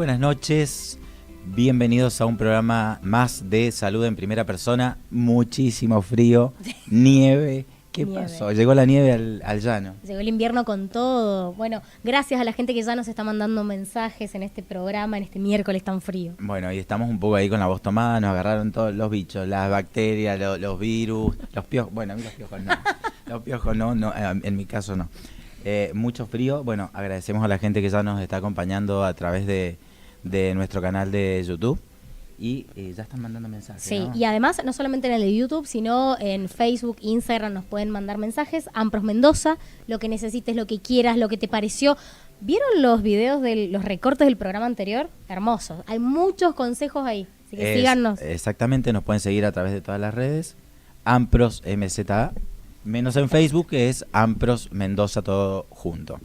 buenas noches, bienvenidos a un programa más de salud en primera persona. Muchísimo frío, nieve. ¿Qué pasó? Llegó la nieve al llano. Llegó el invierno con todo. Bueno, gracias a la gente que ya nos está mandando mensajes en este programa, en este miércoles tan frío. Bueno, y estamos un poco ahí con la voz tomada, nos agarraron todos los bichos, las bacterias, los virus, los piojos. Bueno, a mí los piojos no. Los piojos no, en mi caso no. Mucho frío. Bueno, agradecemos a la gente que ya nos está acompañando a través de nuestro canal de YouTube. Y ya están mandando mensajes. Sí, ¿no? Y además no solamente en el de YouTube, sino en Facebook, Instagram nos pueden mandar mensajes. Ampros Mendoza, lo que necesites, lo que quieras, lo que te pareció. ¿Vieron los videos de los recortes del programa anterior? Hermosos. Hay muchos consejos ahí, así que síganos. Exactamente, nos pueden seguir a través de todas las redes. Ampros MZA, menos en Facebook, que es Ampros Mendoza, todo junto.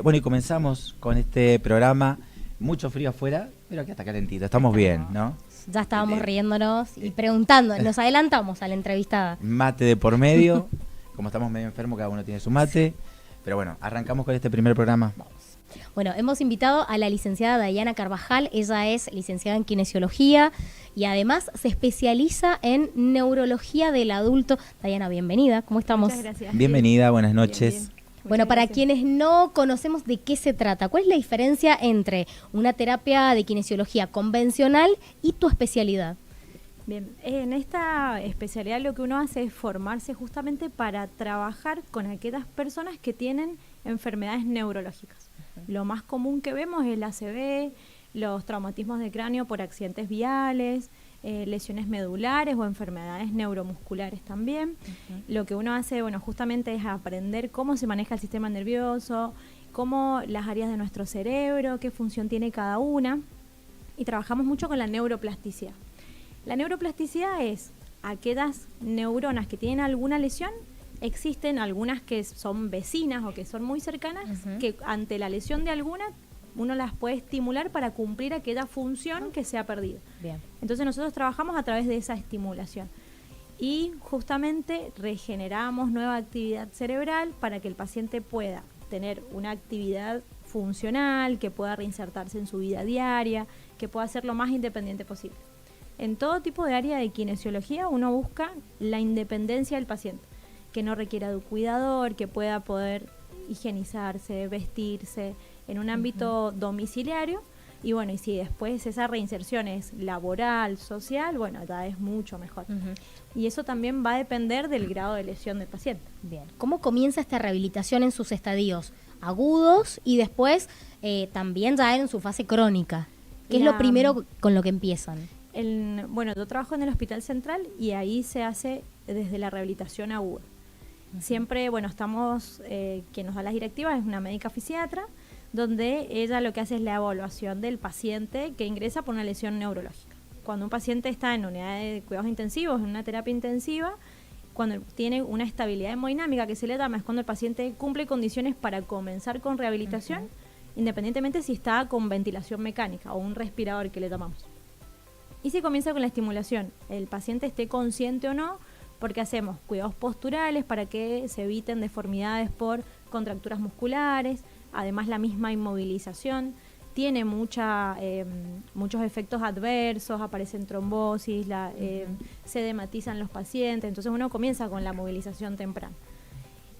Bueno, y comenzamos con este programa. Mucho frío afuera, pero aquí está calentito. Estamos bien, ¿no? Ya estábamos riéndonos y preguntando. Nos adelantamos a la entrevistada. Mate de por medio. Como estamos medio enfermos, cada uno tiene su mate. Pero bueno, arrancamos con este primer programa. Vamos. Bueno, hemos invitado a la licenciada Dayana Carvajal. Ella es licenciada en kinesiología y además se especializa en neurología del adulto. Dayana, bienvenida. ¿Cómo estamos? Muchas gracias. Bienvenida, buenas noches. Bien, bien. Bueno, para quienes no conocemos de qué se trata, ¿cuál es la diferencia entre una terapia de kinesiología convencional y tu especialidad? Bien, en esta especialidad lo que uno hace es formarse justamente para trabajar con aquellas personas que tienen enfermedades neurológicas. Lo más común que vemos es el ACV, los traumatismos de cráneo por accidentes viales, lesiones medulares o enfermedades neuromusculares también. Lo que uno hace, bueno, justamente es aprender cómo se maneja el sistema nervioso, cómo las áreas de nuestro cerebro, qué función tiene cada una, y trabajamos mucho con la neuroplasticidad. La neuroplasticidad es aquellas neuronas que tienen alguna lesión. Existen algunas que son vecinas o que son muy cercanas, que ante la lesión de alguna uno las puede estimular para cumplir aquella función que se ha perdido. Bien. Entonces nosotros trabajamos a través de esa estimulación y justamente regeneramos nueva actividad cerebral para que el paciente pueda tener una actividad funcional, que pueda reinsertarse en su vida diaria, que pueda ser lo más independiente posible. En todo tipo de área de kinesiología uno busca la independencia del paciente, que no requiera de un cuidador, que pueda poder higienizarse, vestirse en un ámbito domiciliario. Y bueno, y si después esa reinserción es laboral, social, bueno, ya es mucho mejor. Y eso también va a depender del grado de lesión del paciente. Bien. ¿Cómo comienza esta rehabilitación en sus estadios agudos y después también ya en su fase crónica? ¿Qué es lo primero con lo que empiezan? Bueno, yo trabajo en el Hospital Central y ahí se hace desde la rehabilitación aguda. Siempre, bueno, estamos, quien nos da las directivas es una médica fisiatra, donde ella lo que hace es la evaluación del paciente que ingresa por una lesión neurológica. Cuando un paciente está en unidad de cuidados intensivos, en una terapia intensiva, cuando tiene una estabilidad hemodinámica que se le llama, es cuando el paciente cumple condiciones para comenzar con rehabilitación, independientemente si está con ventilación mecánica o un respirador que le llamamos. Y se comienza con la estimulación, el paciente esté consciente o no, porque hacemos cuidados posturales para que se eviten deformidades por contracturas musculares. Además, la misma inmovilización tiene muchos efectos adversos, aparecen trombosis, se edematizan los pacientes, entonces uno comienza con la movilización temprana.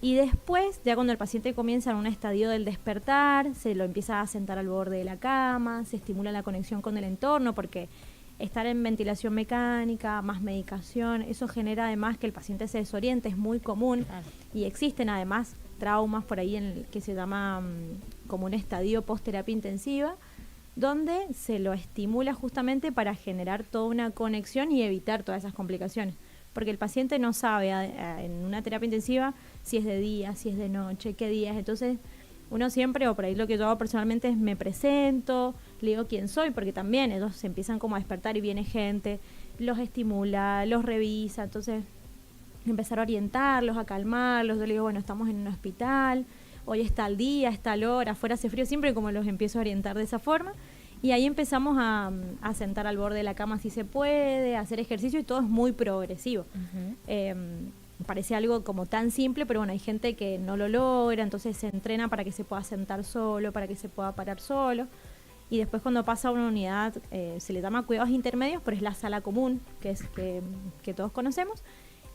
Y después, ya cuando el paciente comienza en un estadio del despertar, se lo empieza a sentar al borde de la cama, se estimula la conexión con el entorno, porque estar en ventilación mecánica, más medicación, eso genera además que el paciente se desoriente, es muy común. Y existen además traumas por ahí que se llama como un estadio post-terapia intensiva, donde se lo estimula justamente para generar toda una conexión y evitar todas esas complicaciones. Porque el paciente no sabe en una terapia intensiva si es de día, si es de noche, qué días. Entonces uno siempre, o por ahí lo que yo hago personalmente es me presento, le digo quién soy, porque también ellos se empiezan como a despertar y viene gente, los estimula, los revisa, entonces empezar a orientarlos, a calmarlos. Yo le digo, bueno, estamos en un hospital, hoy está el día, está la hora, afuera hace frío, siempre como los empiezo a orientar de esa forma. Y ahí empezamos a sentar al borde de la cama si se puede, a hacer ejercicio y todo es muy progresivo. Parece algo como tan simple, pero bueno, hay gente que no lo logra, entonces se entrena para que se pueda sentar solo, para que se pueda parar solo. Y después cuando pasa a una unidad, se le llama cuidados intermedios, pero es la sala común, que es que todos conocemos.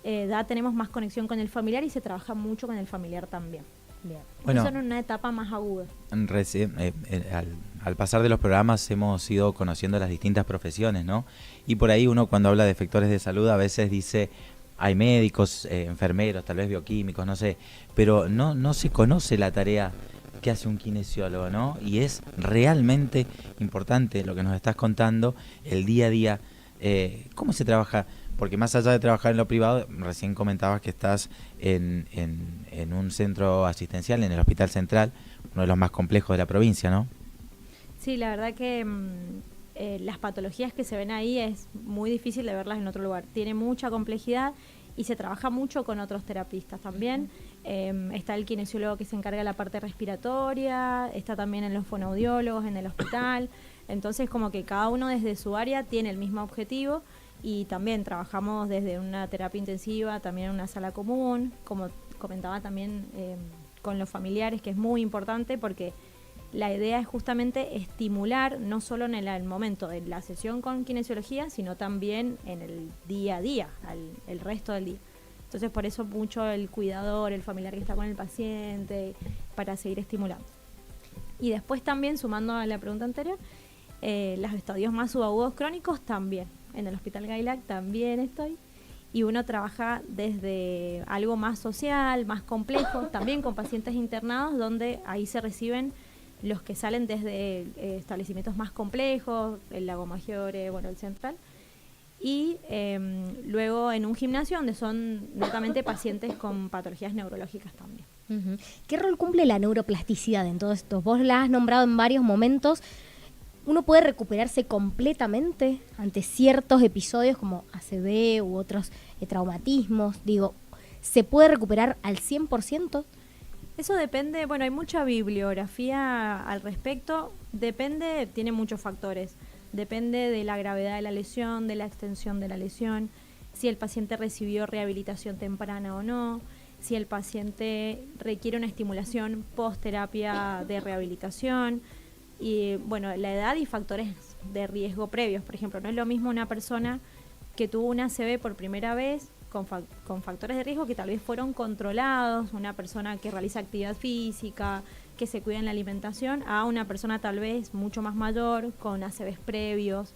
Ya tenemos más conexión con el familiar y se trabaja mucho con el familiar también. Bien. Bueno, eso en una etapa más aguda. Al pasar de los programas hemos ido conociendo las distintas profesiones, ¿no? Y por ahí uno cuando habla de efectores de salud a veces dice, hay médicos, enfermeros, tal vez bioquímicos, no sé, pero no se conoce la tarea que hace un kinesiólogo, ¿no? Y es realmente importante lo que nos estás contando, el día a día, cómo se trabaja. Porque más allá de trabajar en lo privado, recién comentabas que estás en un centro asistencial, en el Hospital Central, uno de los más complejos de la provincia, ¿no? Sí, la verdad que las patologías que se ven ahí es muy difícil de verlas en otro lugar. Tiene mucha complejidad y se trabaja mucho con otros terapistas también. Está el kinesiólogo que se encarga de la parte respiratoria, está también en los fonoaudiólogos en el hospital. Entonces, como que cada uno desde su área tiene el mismo objetivo. Y también trabajamos desde una terapia intensiva, también en una sala común, como comentaba también con los familiares, que es muy importante porque la idea es justamente estimular no solo en el momento de la sesión con kinesiología, sino también en el día a día, el resto del día. Entonces por eso mucho el cuidador, el familiar que está con el paciente, para seguir estimulando. Y después también, sumando a la pregunta anterior, los estadios más subagudos crónicos también. En el Hospital Gailac también estoy. Y uno trabaja desde algo más social, más complejo, también con pacientes internados, donde ahí se reciben los que salen desde establecimientos más complejos, el Lago Maggiore, bueno, el Central. Y luego en un gimnasio donde son netamente pacientes con patologías neurológicas también. Uh-huh. ¿Qué rol cumple la neuroplasticidad en todo esto? Vos la has nombrado en varios momentos. ¿Uno puede recuperarse completamente ante ciertos episodios como ACV u otros traumatismos? Digo, ¿se puede recuperar al 100%? Eso depende, bueno, hay mucha bibliografía al respecto, depende, tiene muchos factores. Depende de la gravedad de la lesión, de la extensión de la lesión, si el paciente recibió rehabilitación temprana o no, si el paciente requiere una estimulación post-terapia de rehabilitación. Y bueno, la edad y factores de riesgo previos. Por ejemplo, no es lo mismo una persona que tuvo una ACV por primera vez con factores de riesgo que tal vez fueron controlados, una persona que realiza actividad física, que se cuida en la alimentación, a una persona tal vez mucho más mayor con ACVs previos.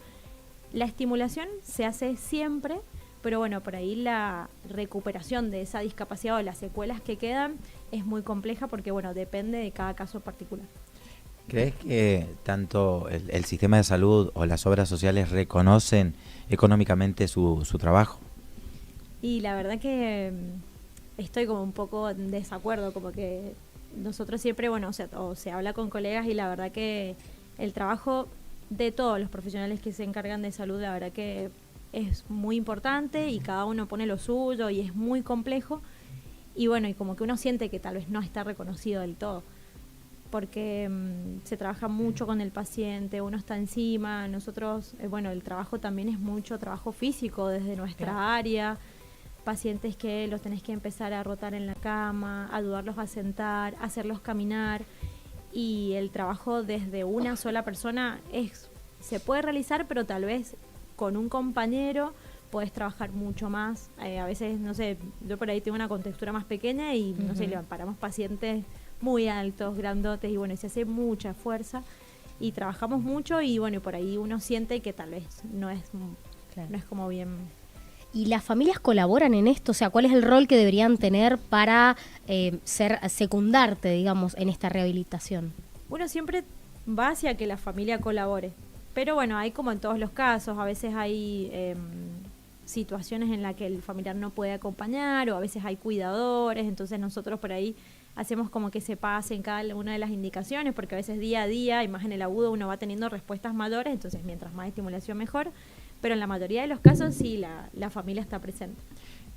La estimulación se hace siempre, pero bueno, por ahí la recuperación de esa discapacidad o las secuelas que quedan es muy compleja porque bueno, depende de cada caso particular. ¿Crees que tanto el sistema de salud o las obras sociales reconocen económicamente su trabajo? Y la verdad que estoy como un poco en desacuerdo, como que nosotros siempre, bueno, o se habla con colegas y la verdad que el trabajo de todos los profesionales que se encargan de salud, la verdad que es muy importante y cada uno pone lo suyo y es muy complejo. Y bueno, y como que uno siente que tal vez no está reconocido del todo. Porque se trabaja mucho con el paciente, uno está encima, nosotros, bueno, el trabajo también es mucho trabajo físico desde nuestra área, pacientes que los tenés que empezar a rotar en la cama, ayudarlos a sentar, hacerlos caminar, y el trabajo desde una sola persona se puede realizar, pero tal vez con un compañero podés trabajar mucho más. A veces, no sé, yo por ahí tengo una contextura más pequeña y, no sé, le paramos pacientes muy altos, grandotes, y bueno, y se hace mucha fuerza y trabajamos mucho y bueno, y por ahí uno siente que tal vez no es como bien. ¿Y las familias colaboran en esto? O sea, ¿cuál es el rol que deberían tener para secundarte, digamos, en esta rehabilitación? Uno siempre va hacia que la familia colabore, pero bueno, hay como en todos los casos, a veces hay situaciones en las que el familiar no puede acompañar o a veces hay cuidadores, entonces nosotros por ahí hacemos como que se pase en cada una de las indicaciones, porque a veces día a día, y más en el agudo, uno va teniendo respuestas mayores, entonces mientras más estimulación mejor, pero en la mayoría de los casos sí, la familia está presente.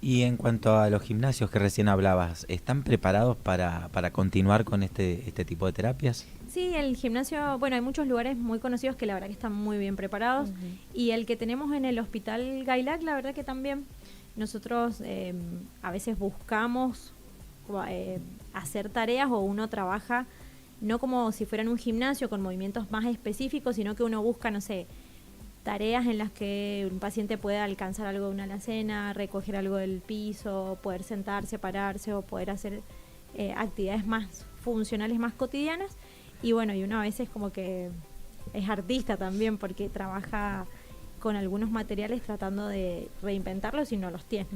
Y en cuanto a los gimnasios que recién hablabas, ¿están preparados para continuar con este tipo de terapias? Sí, el gimnasio, bueno, hay muchos lugares muy conocidos que la verdad que están muy bien preparados, y el que tenemos en el Hospital Gailac, la verdad que también nosotros a veces buscamos hacer tareas o uno trabaja no como si fueran un gimnasio con movimientos más específicos, sino que uno busca, no sé, tareas en las que un paciente pueda alcanzar algo de una alacena, recoger algo del piso, poder sentarse, pararse o poder hacer actividades más funcionales, más cotidianas. Y bueno, y uno a veces como que es artista también porque trabaja con algunos materiales tratando de reinventarlos y no los tiene.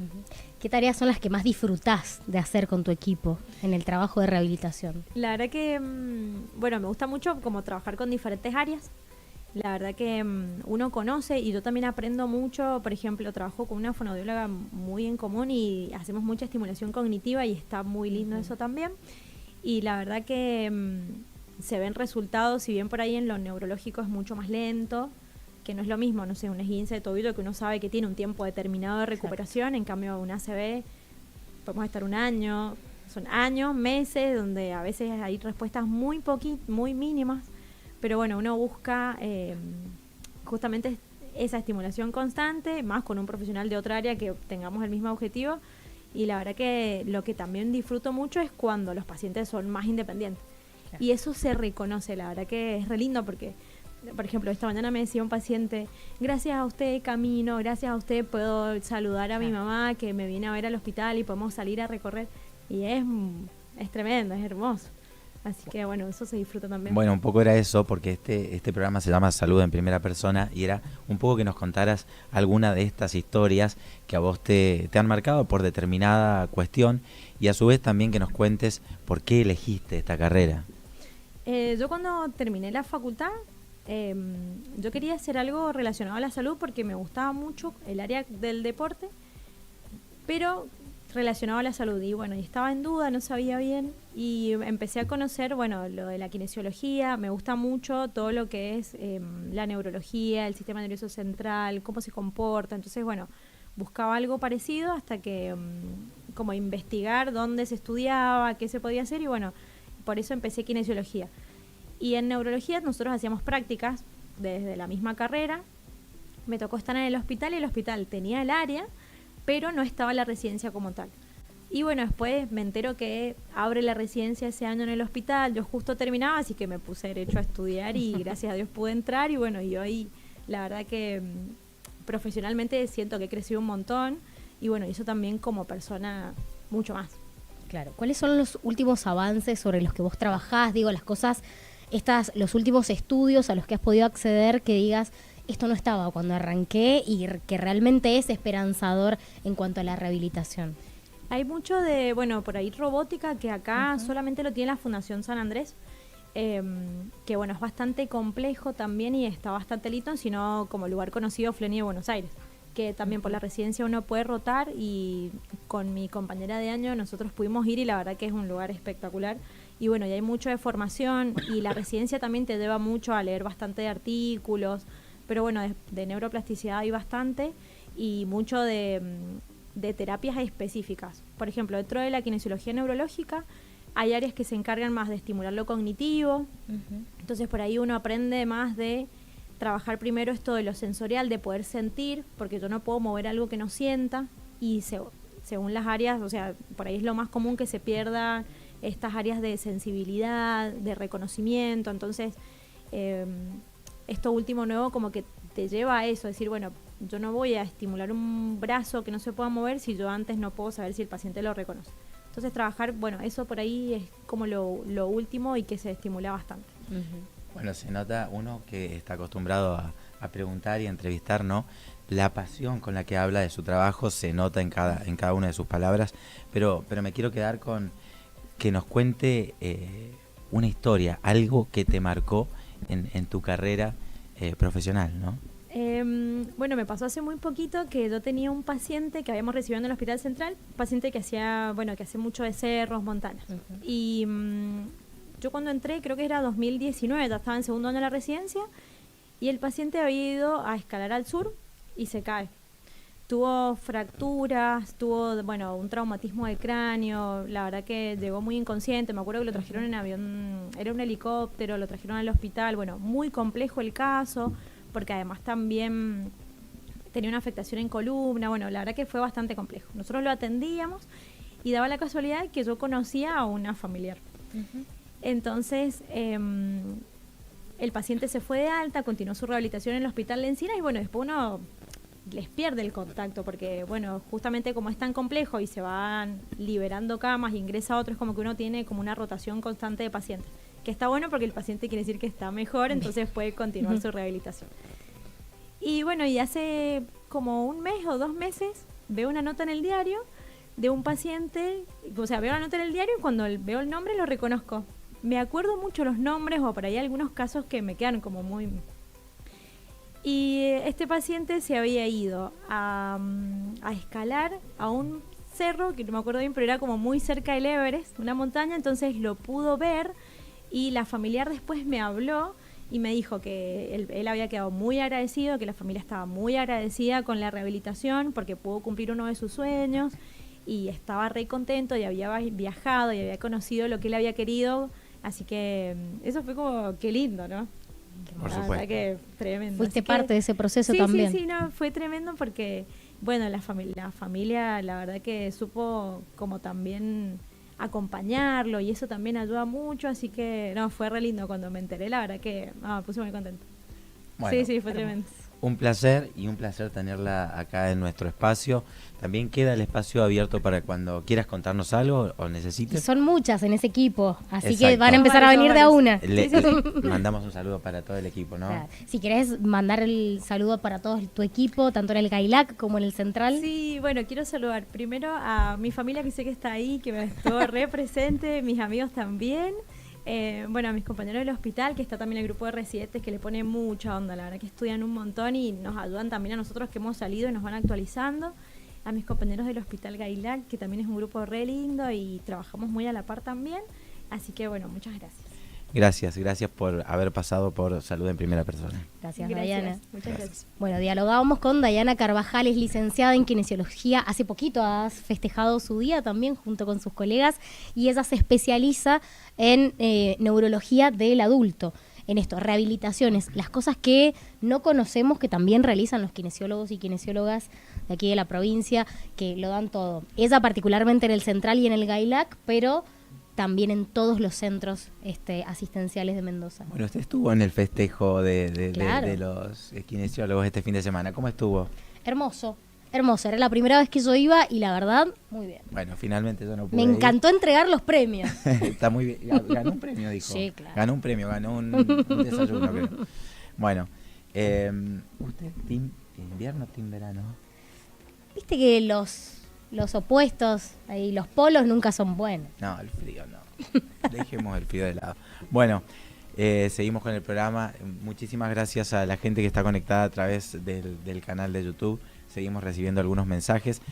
¿Qué tareas son las que más disfrutás de hacer con tu equipo en el trabajo de rehabilitación? La verdad que, bueno, me gusta mucho como trabajar con diferentes áreas. La verdad que uno conoce y yo también aprendo mucho. Por ejemplo, trabajo con una fonoaudióloga muy en común y hacemos mucha estimulación cognitiva y está muy lindo eso también. Y la verdad que se ven resultados, si bien por ahí en lo neurológico es mucho más lento, que no es lo mismo, no sé, un esguince de tobillo que uno sabe que tiene un tiempo determinado de recuperación, en cambio un ACV podemos estar un año, son años, meses, donde a veces hay respuestas muy mínimas, pero bueno, uno busca justamente esa estimulación constante, más con un profesional de otra área que tengamos el mismo objetivo, y la verdad que lo que también disfruto mucho es cuando los pacientes son más independientes, y eso se reconoce, la verdad que es re lindo porque... Por ejemplo, esta mañana me decía un paciente, gracias a usted camino, gracias a usted puedo saludar a mi mamá que me viene a ver al hospital y podemos salir a recorrer. Y es tremendo, es hermoso. Así que bueno, eso se disfruta también. Bueno, un poco era eso, porque este programa se llama Salud en Primera Persona y era un poco que nos contaras alguna de estas historias que a vos te han marcado por determinada cuestión y a su vez también que nos cuentes por qué elegiste esta carrera. Yo cuando terminé la facultad, yo quería hacer algo relacionado a la salud porque me gustaba mucho el área del deporte, pero relacionado a la salud. Y bueno, y estaba en duda, no sabía bien y empecé a conocer, bueno, lo de la kinesiología. Me gusta mucho todo lo que es la neurología, el sistema nervioso central, cómo se comporta. Entonces, bueno, buscaba algo parecido hasta que como investigar dónde se estudiaba, qué se podía hacer y bueno, por eso empecé kinesiología. Y en neurología nosotros hacíamos prácticas desde la misma carrera. Me tocó estar en el hospital y el hospital tenía el área, pero no estaba la residencia como tal. Y bueno, después me entero que abre la residencia ese año en el hospital. Yo justo terminaba, así que me puse derecho a estudiar y gracias a Dios pude entrar. Y bueno, y hoy la verdad que profesionalmente siento que he crecido un montón. Y bueno, eso también como persona mucho más. Claro. ¿Cuáles son los últimos avances sobre los que vos trabajás? Digo, las cosas... los últimos estudios a los que has podido acceder que digas, esto no estaba cuando arranqué y que realmente es esperanzador en cuanto a la rehabilitación. Hay mucho de, bueno, por ahí robótica que acá solamente lo tiene la Fundación San Andrés, que bueno, es bastante complejo también y está bastante lindo, sino como lugar conocido Fleni de Buenos Aires, que también por la residencia uno puede rotar y con mi compañera de año nosotros pudimos ir y la verdad que es un lugar espectacular. Y bueno, y hay mucho de formación y la residencia también te lleva mucho a leer bastante de artículos, pero bueno, de neuroplasticidad hay bastante y mucho de terapias específicas. Por ejemplo, dentro de la kinesiología neurológica hay áreas que se encargan más de estimular lo cognitivo, entonces por ahí uno aprende más de trabajar primero esto de lo sensorial, de poder sentir, porque yo no puedo mover algo que no sienta y según las áreas, o sea, por ahí es lo más común que se pierda estas áreas de sensibilidad, de reconocimiento, entonces esto último nuevo como que te lleva a eso, decir, bueno, yo no voy a estimular un brazo que no se pueda mover si yo antes no puedo saber si el paciente lo reconoce. Entonces trabajar, bueno, eso por ahí es como lo último y que se estimula bastante. Bueno, se nota uno que está acostumbrado a preguntar y a entrevistar, ¿no? La pasión con la que habla de su trabajo se nota en cada una de sus palabras, pero me quiero quedar con que nos cuente una historia, algo que te marcó en tu carrera profesional, ¿no? Bueno, me pasó hace muy poquito que yo tenía un paciente que habíamos recibido en el Hospital Central, un paciente que hace mucho de cerros, montañas. Y yo cuando entré, creo que era 2019, ya estaba en segundo año de la residencia, y el paciente había ido a escalar al sur y se cae. Tuvo fracturas, tuvo, un traumatismo del cráneo, la verdad que llegó muy inconsciente, me acuerdo que lo trajeron en avión, era un helicóptero, lo trajeron al hospital, muy complejo el caso, porque además también tenía una afectación en columna, la verdad que fue bastante complejo. Nosotros lo atendíamos y daba la casualidad que yo conocía a una familiar. Entonces, el paciente se fue de alta, continuó su rehabilitación en el Hospital de Encinas y bueno, después uno les pierde el contacto porque, bueno, justamente como es tan complejo y se van liberando camas e ingresa otro, es como que uno tiene como una rotación constante de pacientes, que está bueno porque el paciente quiere decir que está mejor, entonces puede continuar su rehabilitación. Y bueno, y hace como un mes o 2 meses veo una nota en el diario de un paciente, o sea, veo la nota en el diario y cuando veo el nombre lo reconozco. Me acuerdo mucho los nombres o por ahí algunos casos que me quedan como muy... Y este paciente se había ido a escalar a un cerro, que no me acuerdo bien, pero era como muy cerca del Everest, una montaña, entonces lo pudo ver y la familiar después me habló y me dijo que él había quedado muy agradecido, que la familia estaba muy agradecida con la rehabilitación porque pudo cumplir uno de sus sueños y estaba re contento y había viajado y había conocido lo que él había querido, así que eso fue como, qué lindo, ¿no? Por La supuesto. verdad que tremendo. Fuiste Así parte que, de ese proceso sí, también. Sí, no, fue tremendo porque, bueno, la familia, la verdad que supo como también acompañarlo y eso también ayuda mucho, así que, no, fue re lindo cuando me enteré, la verdad que me puse muy contenta. Bueno, Sí, fue tremendo. un placer y un placer tenerla acá en nuestro espacio. También queda el espacio abierto para cuando quieras contarnos algo o Y necesites. son muchas en ese equipo, así que Exacto. van a empezar a venir de a una. Le mandamos un saludo para todo el equipo, ¿no? Claro. Si querés mandar el saludo para todo tu equipo, tanto en el Gailac como en el Central. Sí, bueno, quiero saludar primero a mi familia que sé que está ahí, que me estuvo re presente, mis amigos también. Bueno, a mis compañeros del hospital, que está también el grupo de residentes que le pone mucha onda, la verdad que estudian un montón y nos ayudan también a nosotros que hemos salido y nos van actualizando. A mis compañeros del Hospital Gailac, que también es un grupo re lindo y trabajamos muy a la par también. Así que bueno, muchas gracias. Gracias por haber pasado por Salud en Primera Persona. Gracias, Dayana. Muchas gracias. Bueno, dialogábamos con Dayana Carvajal, es licenciada en Kinesiología. Hace poquito has festejado su día también junto con sus colegas y ella se especializa en neurología del adulto. En esto, rehabilitaciones, las cosas que no conocemos que también realizan los kinesiólogos y kinesiólogas de aquí de la provincia, que lo dan todo. Ella particularmente en el Central y en el Gailac, pero también en todos los centros asistenciales de Mendoza. Bueno, usted estuvo en el festejo Claro. de los kinesiólogos este fin de semana. ¿Cómo estuvo? Hermoso, hermoso. Era la primera vez que yo iba y la verdad, muy bien. Bueno, finalmente yo no pude Me encantó entregar los premios. Está muy bien. Ganó un premio, dijo. Sí, claro. Ganó un premio, ganó un desayuno, creo. Bueno, ¿usted team invierno o team verano? Viste que los opuestos y los polos nunca son buenos. No, el frío no. Dejemos el frío de lado. Bueno, seguimos con el programa. Muchísimas gracias a la gente que está conectada a través del canal de YouTube. Seguimos recibiendo algunos mensajes.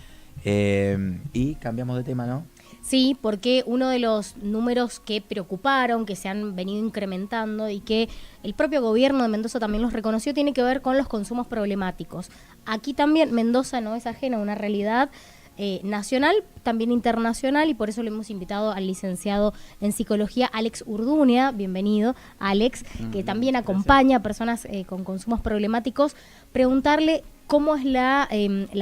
Y cambiamos de tema, ¿no? Sí, porque uno de los números que preocuparon, que se han venido incrementando y que el propio gobierno de Mendoza también los reconoció, tiene que ver con los consumos problemáticos. Aquí también Mendoza no es ajena a una realidad nacional, también internacional, y por eso le hemos invitado al licenciado en psicología Alex Urduña. Bienvenido, Alex, que también acompaña a personas con consumos problemáticos. Preguntarle cómo es la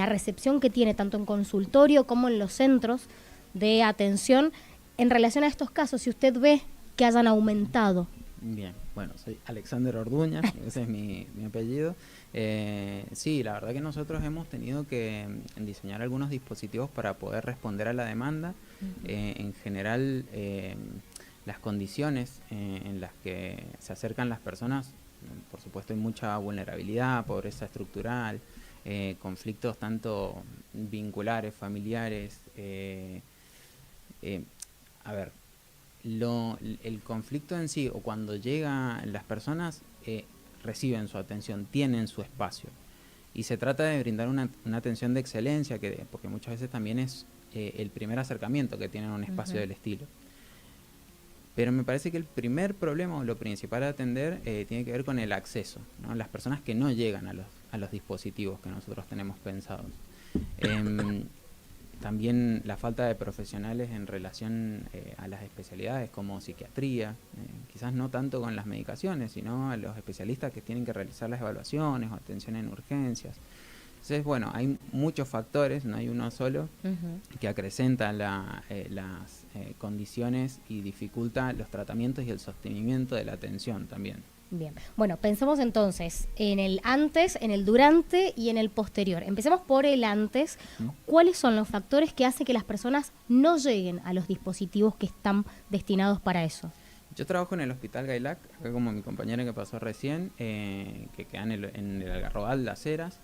recepción que tiene tanto en consultorio como en los centros de atención en relación a estos casos, si usted ve que hayan aumentado. Bien, bueno, soy Alexander Orduña, ese es mi apellido. Sí, la verdad que nosotros hemos tenido que diseñar algunos dispositivos para poder responder a la demanda. En general, las condiciones en las que se acercan las personas, por supuesto hay mucha vulnerabilidad, pobreza estructural, conflictos tanto vinculares, familiares. A ver, el conflicto en sí, o cuando llegan las personas, reciben su atención, tienen su espacio. Y se trata de brindar una atención de excelencia, porque muchas veces también es el primer acercamiento que tienen a un espacio del estilo. Pero me parece que el primer problema, o lo principal a atender, tiene que ver con el acceso, ¿no? Las personas que no llegan a los dispositivos que nosotros tenemos pensados. También la falta de profesionales en relación a las especialidades como psiquiatría, quizás no tanto con las medicaciones, sino a los especialistas que tienen que realizar las evaluaciones o atención en urgencias. Entonces, bueno, hay muchos factores, no hay uno solo, que acrecenta las condiciones y dificulta los tratamientos y el sostenimiento de la atención también. Bien, bueno, pensemos entonces en el antes, en el durante y en el posterior. Empecemos por el antes. ¿Cuáles son los factores que hacen que las personas no lleguen a los dispositivos que están destinados para eso? Yo trabajo en el Hospital Gailac, acá como mi compañera que pasó recién, que queda en el Algarrobal, Las Heras,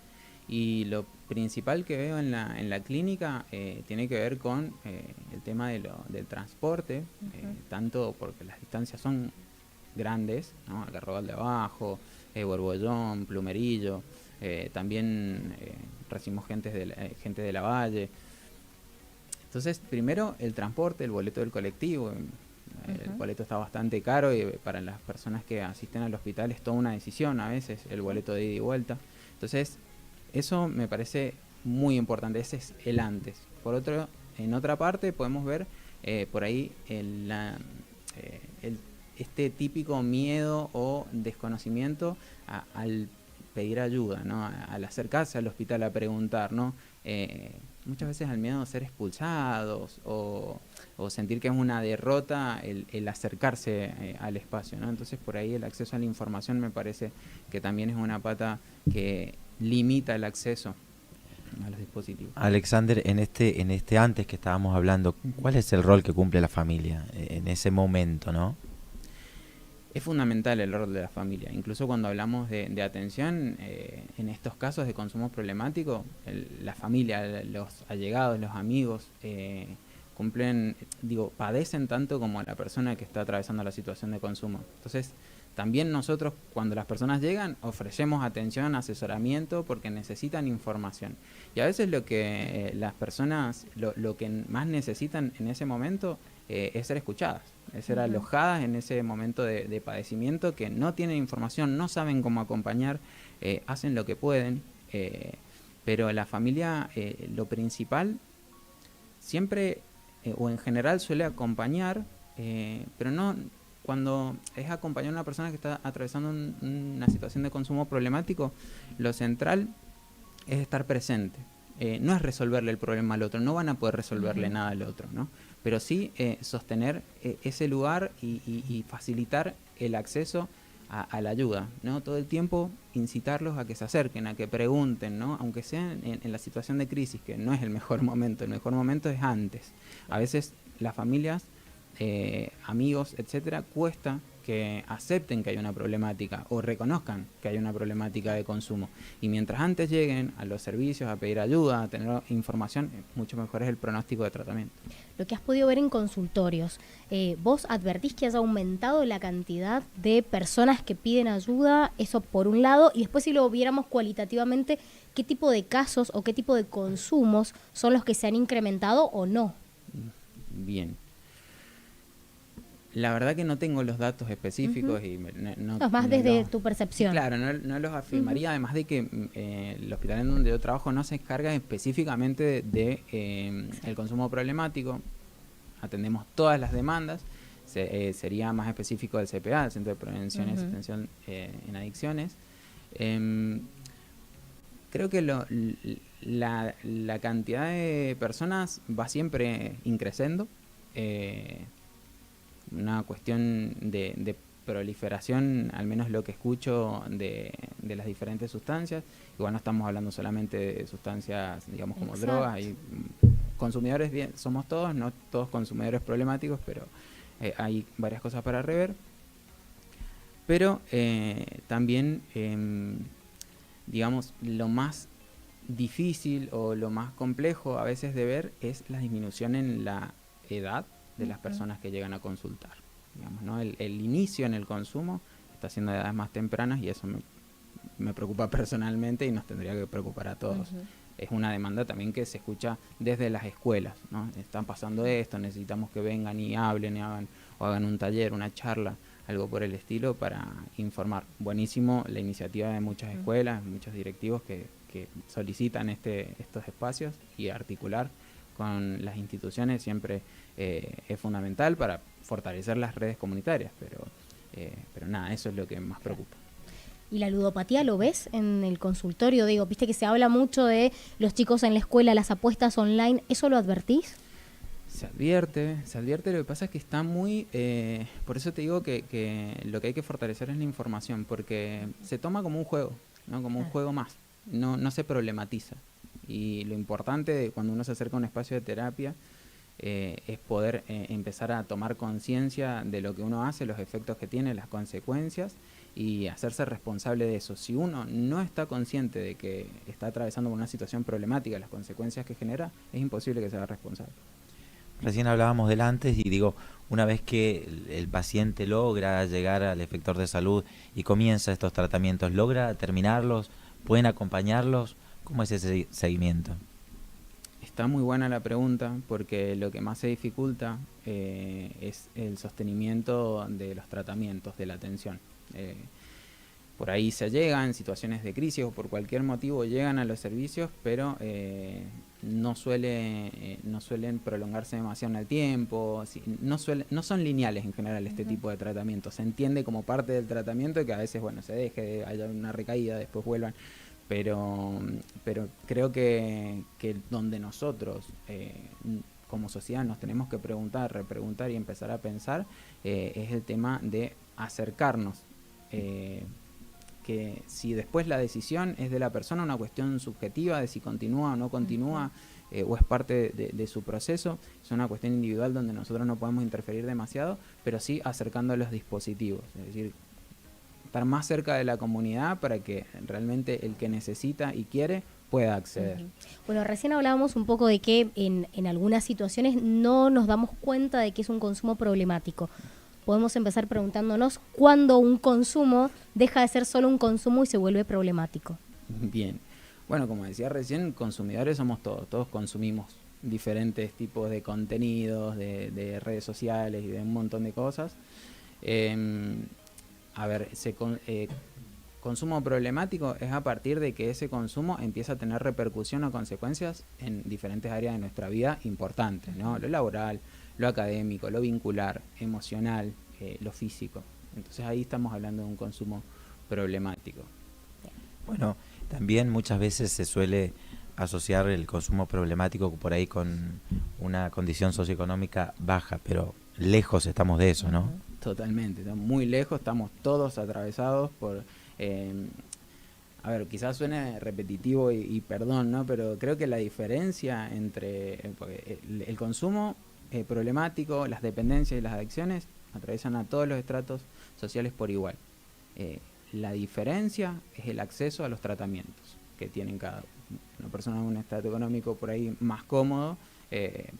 y lo principal que veo en la clínica tiene que ver con el tema del transporte, tanto porque las distancias son grandes, ¿no? Algarrobal de Abajo, Borbollón, Plumerillo, también recibimos gente de la Valle. Entonces, primero el transporte, el boleto del colectivo. El boleto está bastante caro y para las personas que asisten al hospital es toda una decisión a veces, el boleto de ida y vuelta. Entonces, eso me parece muy importante, ese es el antes. En otra parte podemos ver por ahí este típico miedo o desconocimiento al pedir ayuda, ¿no? Al acercarse al hospital a preguntar, ¿no? Muchas veces al miedo a ser expulsados o sentir que es una derrota el acercarse al espacio, ¿no? Entonces por ahí el acceso a la información me parece que también es una pata que limita el acceso a los dispositivos. Alexander, en este antes que estábamos hablando, ¿cuál es el rol que cumple la familia en ese momento, no? Es fundamental el rol de la familia, incluso cuando hablamos de atención, en estos casos de consumo problemático, la familia, los allegados, los amigos, padecen tanto como la persona que está atravesando la situación de consumo. Entonces, también nosotros, cuando las personas llegan, ofrecemos atención, asesoramiento, porque necesitan información. Y a veces lo que las personas, lo que más necesitan en ese momento es ser escuchadas, es ser alojadas en ese momento de padecimiento, que no tienen información, no saben cómo acompañar, hacen lo que pueden, pero la familia, lo principal, siempre o en general suele acompañar, pero no cuando es acompañar a una persona que está atravesando una situación de consumo problemático, lo central es estar presente. No es resolverle el problema al otro, no van a poder resolverle nada al otro, ¿no? Pero sí sostener ese lugar y facilitar el acceso a la ayuda, ¿no? Todo el tiempo incitarlos a que se acerquen, a que pregunten, ¿no? Aunque sea en la situación de crisis, que no es el mejor momento es antes. A veces las familias, amigos, etcétera, cuesta que acepten que hay una problemática o reconozcan que hay una problemática de consumo. Y mientras antes lleguen a los servicios a pedir ayuda, a tener información, mucho mejor es el pronóstico de tratamiento. Lo que has podido ver en consultorios, ¿vos advertís que haya aumentado la cantidad de personas que piden ayuda? Eso por un lado, y después si lo viéramos cualitativamente, ¿qué tipo de casos o qué tipo de consumos son los que se han incrementado o no? Bien. La verdad que no tengo los datos específicos y más desde tu percepción. Claro, no los afirmaría, además de que el hospital en donde yo trabajo no se encarga específicamente de el consumo problemático. Atendemos todas las demandas. Sería más específico del CPA, el Centro de Prevención y Asistencia en Adicciones. Creo que la cantidad de personas va siempre increciendo. Una cuestión de proliferación, al menos lo que escucho de las diferentes sustancias. Igual no estamos hablando solamente de sustancias, digamos, como drogas. Hay consumidores, bien, somos todos, no todos consumidores problemáticos, pero hay varias cosas para rever. Pero también, digamos, lo más difícil o lo más complejo a veces de ver es la disminución en la edad de las personas que llegan a consultar. Digamos, ¿no? El inicio en el consumo está siendo de edades más tempranas y eso me preocupa personalmente y nos tendría que preocupar a todos. Es una demanda también que se escucha desde las escuelas, ¿no? Están pasando esto, necesitamos que vengan y hablen o hagan un taller, una charla, algo por el estilo para informar. Buenísimo la iniciativa de muchas escuelas, muchos directivos que solicitan estos espacios, y articular con las instituciones siempre es fundamental para fortalecer las redes comunitarias, pero nada, eso es lo que más preocupa. ¿Y la ludopatía lo ves en el consultorio? Digo, viste que se habla mucho de los chicos en la escuela, las apuestas online, ¿eso lo advertís? Se advierte, lo que pasa es que está muy, por eso te digo que lo que hay que fortalecer es la información, porque se toma como un juego, ¿no? Como un juego más, no se problematiza. Y lo importante de cuando uno se acerca a un espacio de terapia es poder empezar a tomar conciencia de lo que uno hace, los efectos que tiene, las consecuencias, y hacerse responsable de eso. Si uno no está consciente de que está atravesando por una situación problemática, las consecuencias que genera, es imposible que se haga responsable. Recién hablábamos del antes y digo, una vez que el paciente logra llegar al efector de salud y comienza estos tratamientos, ¿logra terminarlos? ¿Pueden acompañarlos? ¿Cómo es ese seguimiento? Está muy buena la pregunta, porque lo que más se dificulta es el sostenimiento de los tratamientos, de la atención. Por ahí se llega en situaciones de crisis o por cualquier motivo llegan a los servicios, pero no suelen prolongarse demasiado en el tiempo, no son lineales en general este tipo de tratamientos. Se entiende como parte del tratamiento que a veces se deje, haya una recaída, después vuelvan, pero creo que donde nosotros como sociedad nos tenemos que preguntar, repreguntar y empezar a pensar es el tema de acercarnos. Que si después la decisión es de la persona, una cuestión subjetiva de si continúa o no continúa, o es parte de su proceso, es una cuestión individual donde nosotros no podemos interferir demasiado, pero sí acercando a los dispositivos, es decir, estar más cerca de la comunidad para que realmente el que necesita y quiere pueda acceder. Bueno, recién hablábamos un poco de que en algunas situaciones no nos damos cuenta de que es un consumo problemático. Podemos empezar preguntándonos cuándo un consumo deja de ser solo un consumo y se vuelve problemático. Bien. Bueno, como decía recién, consumidores somos todos consumimos diferentes tipos de contenidos, de redes sociales y de un montón de cosas. Consumo problemático es a partir de que ese consumo empieza a tener repercusión o consecuencias en diferentes áreas de nuestra vida importantes, ¿no? Lo laboral, lo académico, lo vincular, emocional, lo físico. Entonces ahí estamos hablando de un consumo problemático. Bueno, también muchas veces se suele asociar el consumo problemático por ahí con una condición socioeconómica baja, pero lejos estamos de eso, ¿no? Totalmente, estamos muy lejos, estamos todos atravesados por... quizás suene repetitivo y perdón, ¿no? Pero creo que la diferencia entre el consumo problemático, las dependencias y las adicciones atraviesan a todos los estratos sociales por igual. La diferencia es el acceso a los tratamientos que tienen cada uno. Una persona en un estrato económico por ahí más cómodo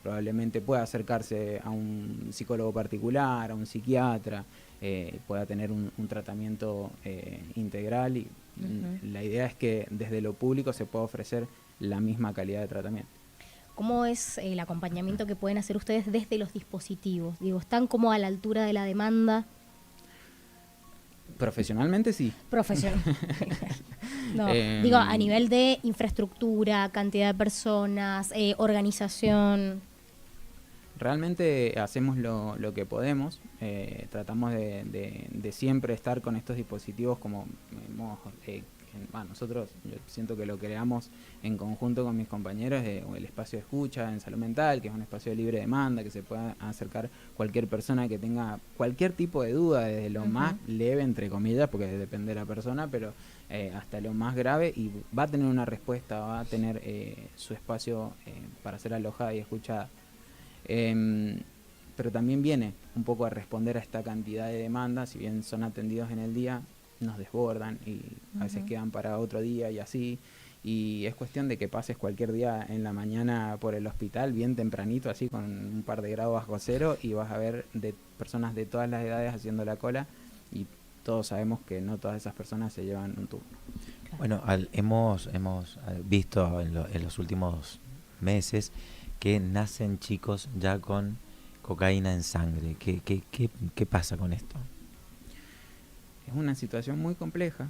probablemente pueda acercarse a un psicólogo particular, a un psiquiatra, pueda tener un tratamiento integral y la idea es que desde lo público se pueda ofrecer la misma calidad de tratamiento. ¿Cómo es el acompañamiento que pueden hacer ustedes desde los dispositivos? Digo, ¿están como a la altura de la demanda? Profesionalmente sí. No, digo, a nivel de infraestructura, cantidad de personas, organización. Realmente hacemos lo que podemos, tratamos de siempre estar con estos dispositivos como nosotros, yo siento que lo creamos en conjunto con mis compañeros, el espacio de escucha en salud mental, que es un espacio de libre demanda, que se pueda acercar cualquier persona que tenga cualquier tipo de duda, desde lo más leve, entre comillas, porque depende de la persona, pero hasta lo más grave, y va a tener una respuesta, va a tener su espacio para ser alojada y escuchada. Pero también viene un poco a responder a esta cantidad de demandas, si bien son atendidos en el día, nos desbordan y a veces quedan para otro día y así, y es cuestión de que pases cualquier día en la mañana por el hospital bien tempranito, así con un par de grados bajo cero, y vas a ver de personas de todas las edades haciendo la cola, y todos sabemos que no todas esas personas se llevan un turno. Bueno, hemos visto en los últimos meses que nacen chicos ya con cocaína en sangre. ¿Qué pasa con esto? Es una situación muy compleja.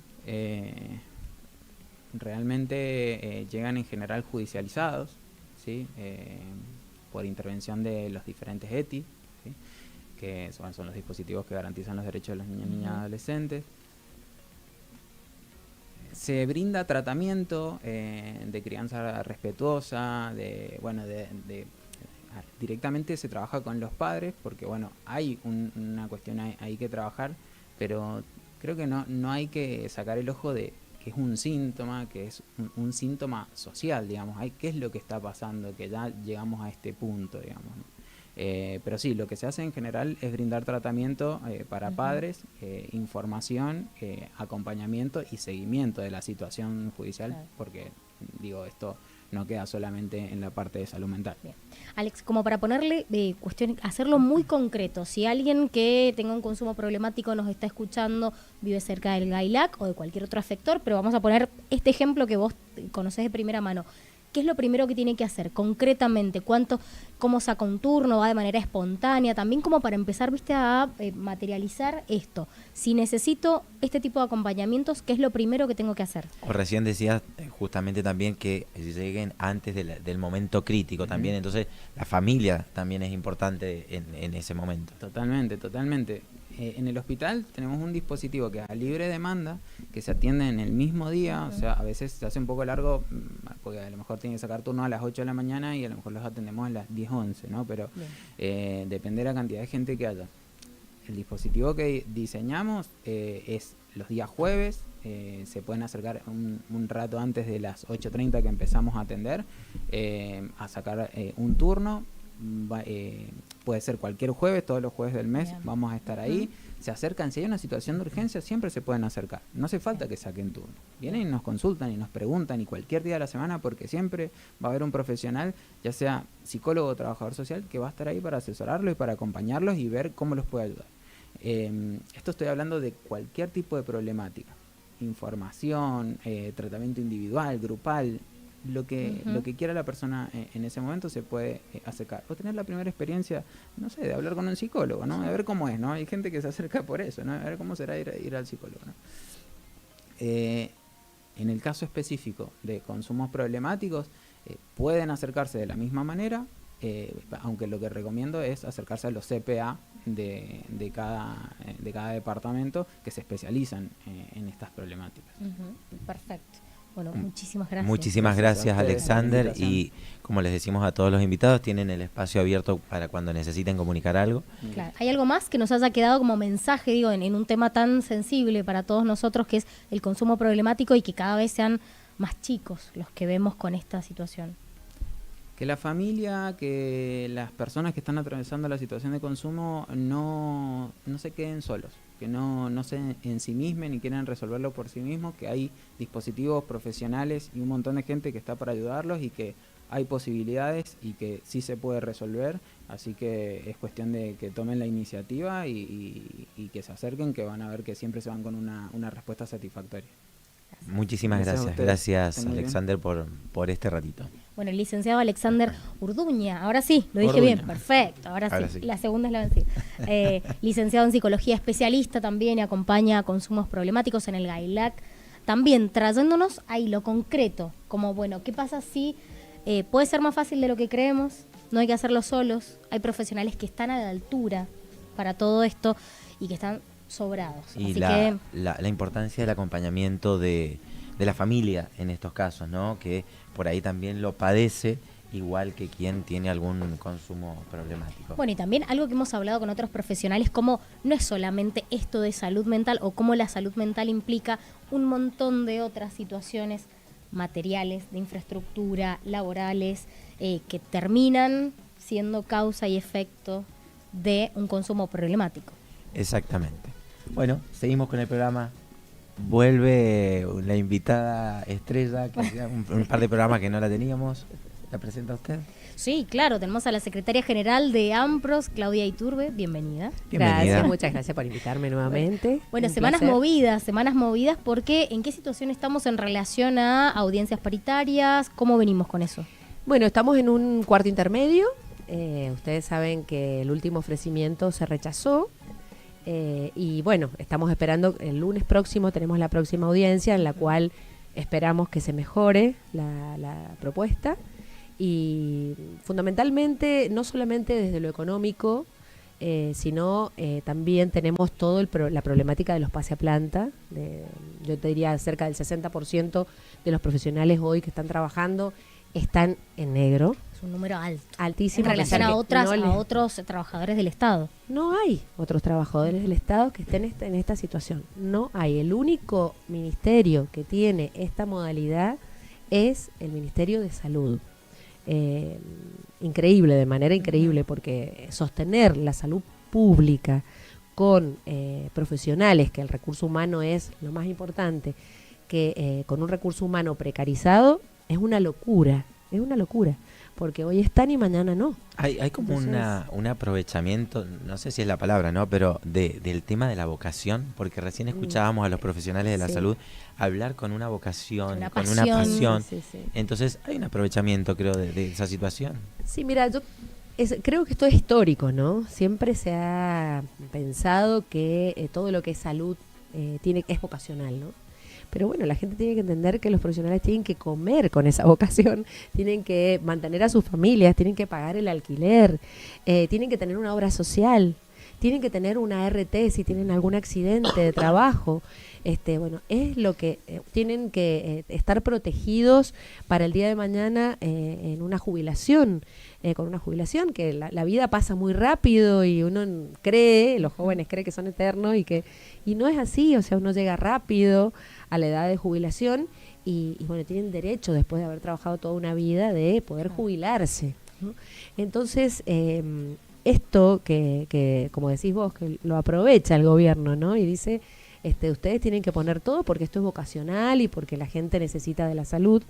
Realmente llegan en general judicializados, ¿sí? Por intervención de los diferentes ETI, ¿sí? Que son los dispositivos que garantizan los derechos de los niños, niñas y adolescentes. se brinda tratamiento de crianza respetuosa, directamente se trabaja con los padres, porque bueno, hay una cuestión ahí que trabajar, pero creo que no hay que sacar el ojo de que es un síntoma, que es un síntoma social, digamos, qué es lo que está pasando, que ya llegamos a este punto, digamos, ¿no? Pero sí, lo que se hace en general es brindar tratamiento para padres, información, acompañamiento y seguimiento de la situación judicial, porque digo, esto no queda solamente en la parte de salud mental. Bien. Alex, como para ponerle cuestiones, hacerlo muy concreto, si alguien que tenga un consumo problemático nos está escuchando, vive cerca del GAILAC o de cualquier otro afector, pero vamos a poner este ejemplo que vos conocés de primera mano. ¿Qué es lo primero que tiene que hacer concretamente? ¿Cómo saca un turno? ¿Va de manera espontánea? También como para empezar, viste, a materializar esto. Si necesito este tipo de acompañamientos, ¿qué es lo primero que tengo que hacer? O recién decías justamente también que lleguen antes del momento crítico también, entonces la familia también es importante en ese momento. Totalmente. En el hospital tenemos un dispositivo que es a libre demanda, que se atiende en el mismo día, o sea, a veces se hace un poco largo, porque a lo mejor tiene que sacar turno a las 8 de la mañana y a lo mejor los atendemos a las 10, 11, ¿no? Pero depende de la cantidad de gente que haya. El dispositivo que diseñamos es los días jueves, se pueden acercar un rato antes de las 8:30 que empezamos a atender, a sacar un turno. Puede ser cualquier jueves, todos los jueves del mes. Bien. Vamos a estar ahí. Se acercan, si hay una situación de urgencia siempre se pueden acercar, no hace falta que saquen turno, vienen y nos consultan y nos preguntan, y cualquier día de la semana, porque siempre va a haber un profesional, ya sea psicólogo o trabajador social, que va a estar ahí para asesorarlos y para acompañarlos y ver cómo los puede ayudar. Esto estoy hablando de cualquier tipo de problemática, información, tratamiento individual, grupal, lo que quiera la persona en ese momento se puede acercar. O tener la primera experiencia, no sé, de hablar con un psicólogo, ¿no? A ver cómo es, ¿no? Hay gente que se acerca por eso, ¿no? A ver cómo será ir al psicólogo, ¿no? En el caso específico de consumos problemáticos, pueden acercarse de la misma manera, aunque lo que recomiendo es acercarse a los CPA de cada departamento que se especializan en estas problemáticas. Perfecto. Bueno, muchísimas gracias. Muchísimas gracias, Alexander, y como les decimos a todos los invitados, tienen el espacio abierto para cuando necesiten comunicar algo. Claro. ¿Hay algo más que nos haya quedado como mensaje, digo, en un tema tan sensible para todos nosotros, que es el consumo problemático, y que cada vez sean más chicos los que vemos con esta situación? Que la familia, que las personas que están atravesando la situación de consumo no se queden solos, que no se ensimismen y quieran resolverlo por sí mismos, que hay dispositivos profesionales y un montón de gente que está para ayudarlos, y que hay posibilidades y que sí se puede resolver, así que es cuestión de que tomen la iniciativa y que se acerquen, que van a ver que siempre se van con una respuesta satisfactoria. Muchísimas gracias Alexander por este ratito. Bueno, el licenciado Alexander Urduña, ahora sí, lo dije bien, perfecto, ahora sí, la segunda es la vencida. Licenciado en psicología, especialista también, y acompaña a consumos problemáticos en el GAILAC, también trayéndonos ahí lo concreto, como bueno, ¿qué pasa si puede ser más fácil de lo que creemos? No hay que hacerlo solos, hay profesionales que están a la altura para todo esto y que están sobrados. Y así la importancia del acompañamiento de la familia en estos casos, ¿no? Que por ahí también lo padece, igual que quien tiene algún consumo problemático. Bueno, y también algo que hemos hablado con otros profesionales, como no es solamente esto de salud mental, o cómo la salud mental implica un montón de otras situaciones materiales, de infraestructura, laborales, que terminan siendo causa y efecto de un consumo problemático. Exactamente. Bueno, seguimos con el programa. Vuelve la invitada estrella, que hacía un par de programas que no la teníamos. ¿La presenta usted? Sí, claro, tenemos a la secretaria general de AMPROS, Claudia Iturbe. Bienvenida. Gracias, muchas gracias por invitarme nuevamente. Bueno, semanas movidas, porque ¿en qué situación estamos en relación a audiencias paritarias? ¿Cómo venimos con eso? Bueno, estamos en un cuarto intermedio. Ustedes saben que el último ofrecimiento se rechazó. Y bueno, estamos esperando, el lunes próximo tenemos la próxima audiencia en la cual esperamos que se mejore la propuesta, y fundamentalmente no solamente desde lo económico, sino también tenemos todo la problemática de los pase a planta. Yo te diría cerca del 60% de los profesionales hoy que están trabajando están en negro. Es un número alto. Altísimo. En relación pesar a, que otras, no a otros trabajadores del Estado. No hay otros trabajadores del Estado que estén en esta situación. No hay. El único ministerio que tiene esta modalidad es el Ministerio de Salud. Increíble, de manera increíble, porque sostener la salud pública con profesionales, que el recurso humano es lo más importante, que con un recurso humano precarizado, es una locura, porque hoy están y mañana no. Hay como un aprovechamiento, no sé si es la palabra, ¿no? Pero del tema de la vocación, porque recién escuchábamos a los profesionales de la salud hablar con una vocación, con una pasión. Sí. Entonces hay un aprovechamiento, creo, de esa situación. Sí, mira, yo creo que esto es histórico, ¿no? Siempre se ha pensado que todo lo que es salud es vocacional, ¿no? Pero bueno, la gente tiene que entender que los profesionales tienen que comer con esa vocación, tienen que mantener a sus familias, tienen que pagar el alquiler, tienen que tener una obra social, tienen que tener una RT si tienen algún accidente de trabajo. Bueno, es lo que tienen que estar protegidos para el día de mañana en una jubilación, con una jubilación, que la vida pasa muy rápido y uno cree, los jóvenes creen que son eternos y no es así, o sea, uno llega rápido a la edad de jubilación y bueno, tienen derecho después de haber trabajado toda una vida de poder jubilarse, ¿no? Entonces, esto que como decís vos, que lo aprovecha el gobierno, ¿no? Y dice, ustedes tienen que poner todo porque esto es vocacional y porque la gente necesita de la salud.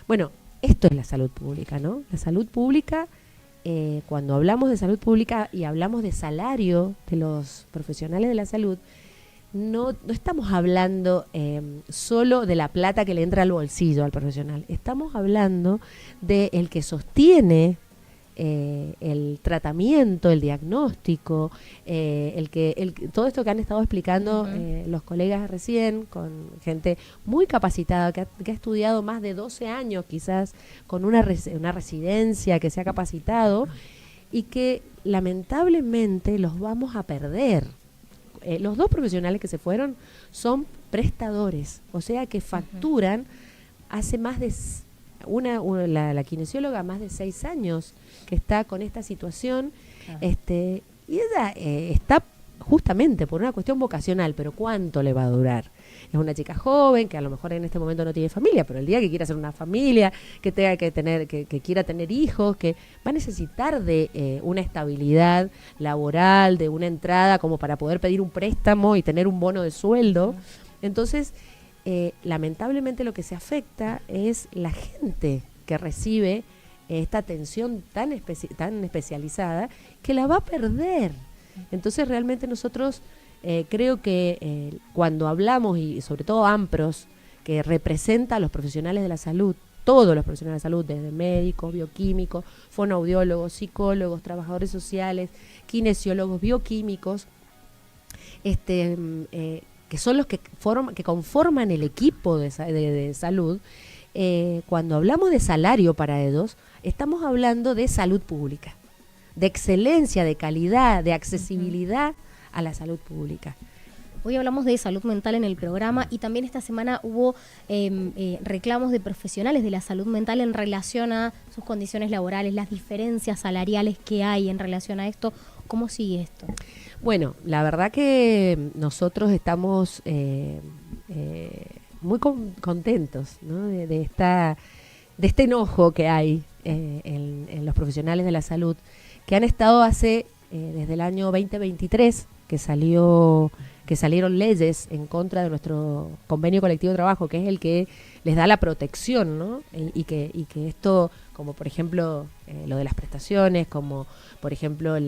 Bueno, esto es la salud pública, ¿no? La salud pública, cuando hablamos de salud pública y hablamos de salario de los profesionales de la salud, no estamos hablando solo de la plata que le entra al bolsillo al profesional. Estamos hablando de el que sostiene el tratamiento, el diagnóstico, todo esto que han estado explicando los colegas recién, con gente muy capacitada, que ha estudiado más de 12 años quizás, con una residencia, que se ha capacitado, y que lamentablemente los vamos a perder. Los dos profesionales que se fueron son prestadores, o sea que facturan hace más de... la kinesióloga más de 6 años que está con esta situación, y ella está justamente por una cuestión vocacional, pero ¿cuánto le va a durar? Es una chica joven que a lo mejor en este momento no tiene familia, pero el día que quiera hacer una familia, que tenga que tener, que quiera tener hijos, que va a necesitar de una estabilidad laboral, de una entrada como para poder pedir un préstamo y tener un bono de sueldo. Entonces, lamentablemente lo que se afecta es la gente que recibe esta atención tan especializada, que la va a perder. Entonces realmente nosotros creo que cuando hablamos, y sobre todo AMPROS, que representa a los profesionales de la salud, todos los profesionales de la salud, desde médicos, bioquímicos, fonoaudiólogos, psicólogos, trabajadores sociales, kinesiólogos, bioquímicos, que son los que conforman el equipo de salud, cuando hablamos de salario para ellos, estamos hablando de salud pública, de excelencia, de calidad, de accesibilidad a la salud pública. Hoy hablamos de salud mental en el programa y también esta semana hubo reclamos de profesionales de la salud mental en relación a sus condiciones laborales, las diferencias salariales que hay en relación a esto. ¿Cómo sigue esto? Bueno, la verdad que nosotros estamos muy contentos, ¿no? de este enojo que hay en los profesionales de la salud, que han estado desde el año 2023, que salieron leyes en contra de nuestro convenio colectivo de trabajo, que es el que les da la protección, ¿no? Y que esto, como por ejemplo lo de las prestaciones, como por ejemplo el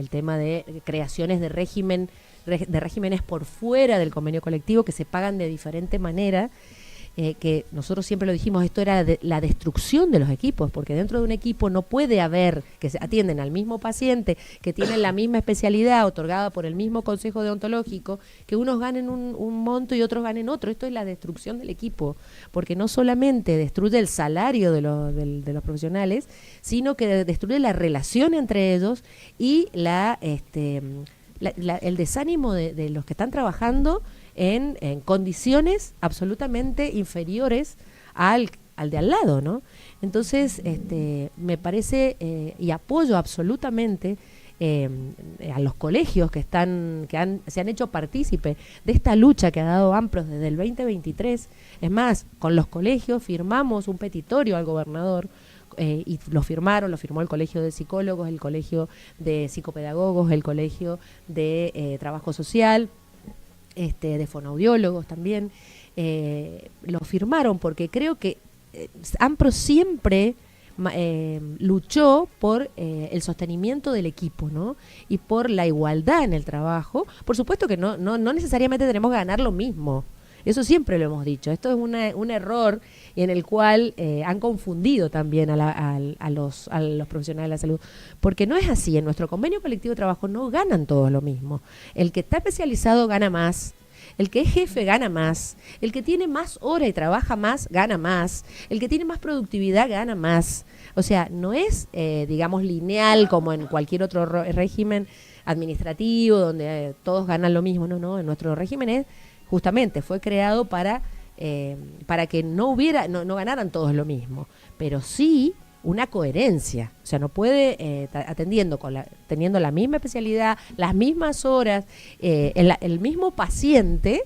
tema de creaciones de regímenes por fuera del convenio colectivo que se pagan de diferente manera, que nosotros siempre lo dijimos, esto era la destrucción de los equipos, porque dentro de un equipo no puede haber que se atienden al mismo paciente, que tienen la misma especialidad otorgada por el mismo consejo deontológico, que unos ganen un monto y otros ganen otro. Esto es la destrucción del equipo, porque no solamente destruye el salario de los profesionales, sino que destruye la relación entre ellos y el desánimo de los que están trabajando en condiciones absolutamente inferiores al de al lado, ¿no? Entonces, me parece y apoyo absolutamente a los colegios que se han hecho partícipe de esta lucha que ha dado AMPROS desde el 2023. Es más, con los colegios firmamos un petitorio al gobernador, y lo firmó el Colegio de Psicólogos, el Colegio de Psicopedagogos, el Colegio de Trabajo Social, de fonoaudiólogos también, lo firmaron porque creo que AMPROS siempre luchó por el sostenimiento del equipo, ¿no? Y por la igualdad en el trabajo. Por supuesto que no necesariamente tenemos que ganar lo mismo. Eso siempre lo hemos dicho. Esto es un error en el cual han confundido también a los profesionales de la salud. Porque no es así. En nuestro convenio colectivo de trabajo no ganan todos lo mismo. El que está especializado gana más. El que es jefe gana más. El que tiene más hora y trabaja más gana más. El que tiene más productividad gana más. O sea, no es, digamos, lineal como en cualquier otro régimen administrativo donde todos ganan lo mismo. No. En nuestro régimen justamente fue creado para que no ganaran todos lo mismo, pero sí una coherencia. O sea, no puede teniendo la misma especialidad, las mismas horas, el mismo paciente,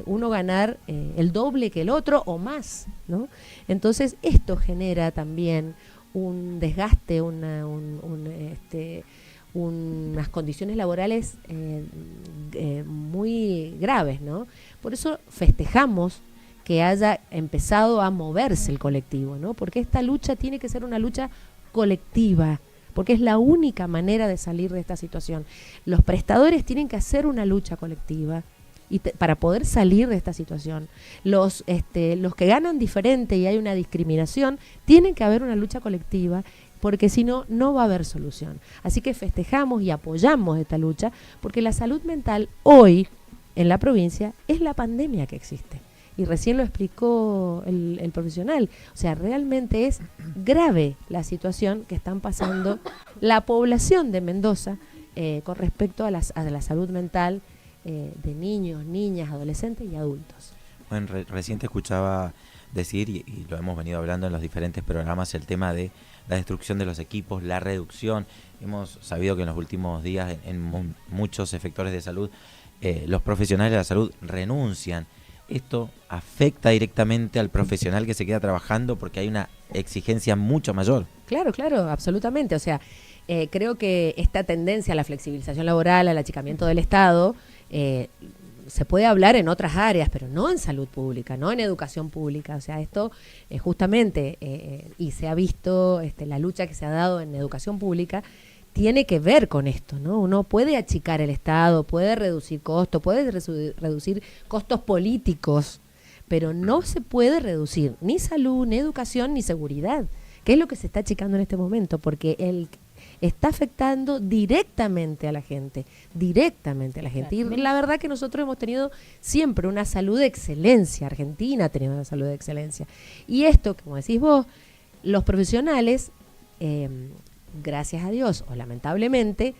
uno ganar el doble que el otro o más, ¿no? Entonces esto genera también un desgaste, unas condiciones laborales muy graves, ¿no? Por eso festejamos que haya empezado a moverse el colectivo, ¿no? Porque esta lucha tiene que ser una lucha colectiva, porque es la única manera de salir de esta situación. Los prestadores tienen que hacer una lucha colectiva para poder salir de esta situación. Los que ganan diferente y hay una discriminación, tienen que haber una lucha colectiva, porque si no, no va a haber solución. Así que festejamos y apoyamos esta lucha, porque la salud mental hoy en la provincia es la pandemia que existe. Y recién lo explicó el profesional. O sea, realmente es grave la situación que están pasando la población de Mendoza con respecto a la salud mental de niños, niñas, adolescentes y adultos. Bueno, recién te escuchaba decir, y lo hemos venido hablando en los diferentes programas, el tema de la destrucción de los equipos, la reducción. Hemos sabido que en los últimos días en muchos efectores de salud los profesionales de la salud renuncian. Esto afecta directamente al profesional que se queda trabajando porque hay una exigencia mucho mayor. Claro, absolutamente. O sea, creo que esta tendencia a la flexibilización laboral, al achicamiento del Estado, se puede hablar en otras áreas, pero no en salud pública, no en educación pública. O sea, esto justamente, y se ha visto la lucha que se ha dado en educación pública, tiene que ver con esto, ¿no? Uno puede achicar el Estado, puede reducir costos, puede reducir costos políticos, pero no se puede reducir ni salud, ni educación, ni seguridad, que es lo que se está achicando en este momento, porque está afectando directamente a la gente, Y la verdad que nosotros hemos tenido siempre una salud de excelencia, Argentina ha tenido una salud de excelencia. Y esto, como decís vos, los profesionales, gracias a Dios o lamentablemente,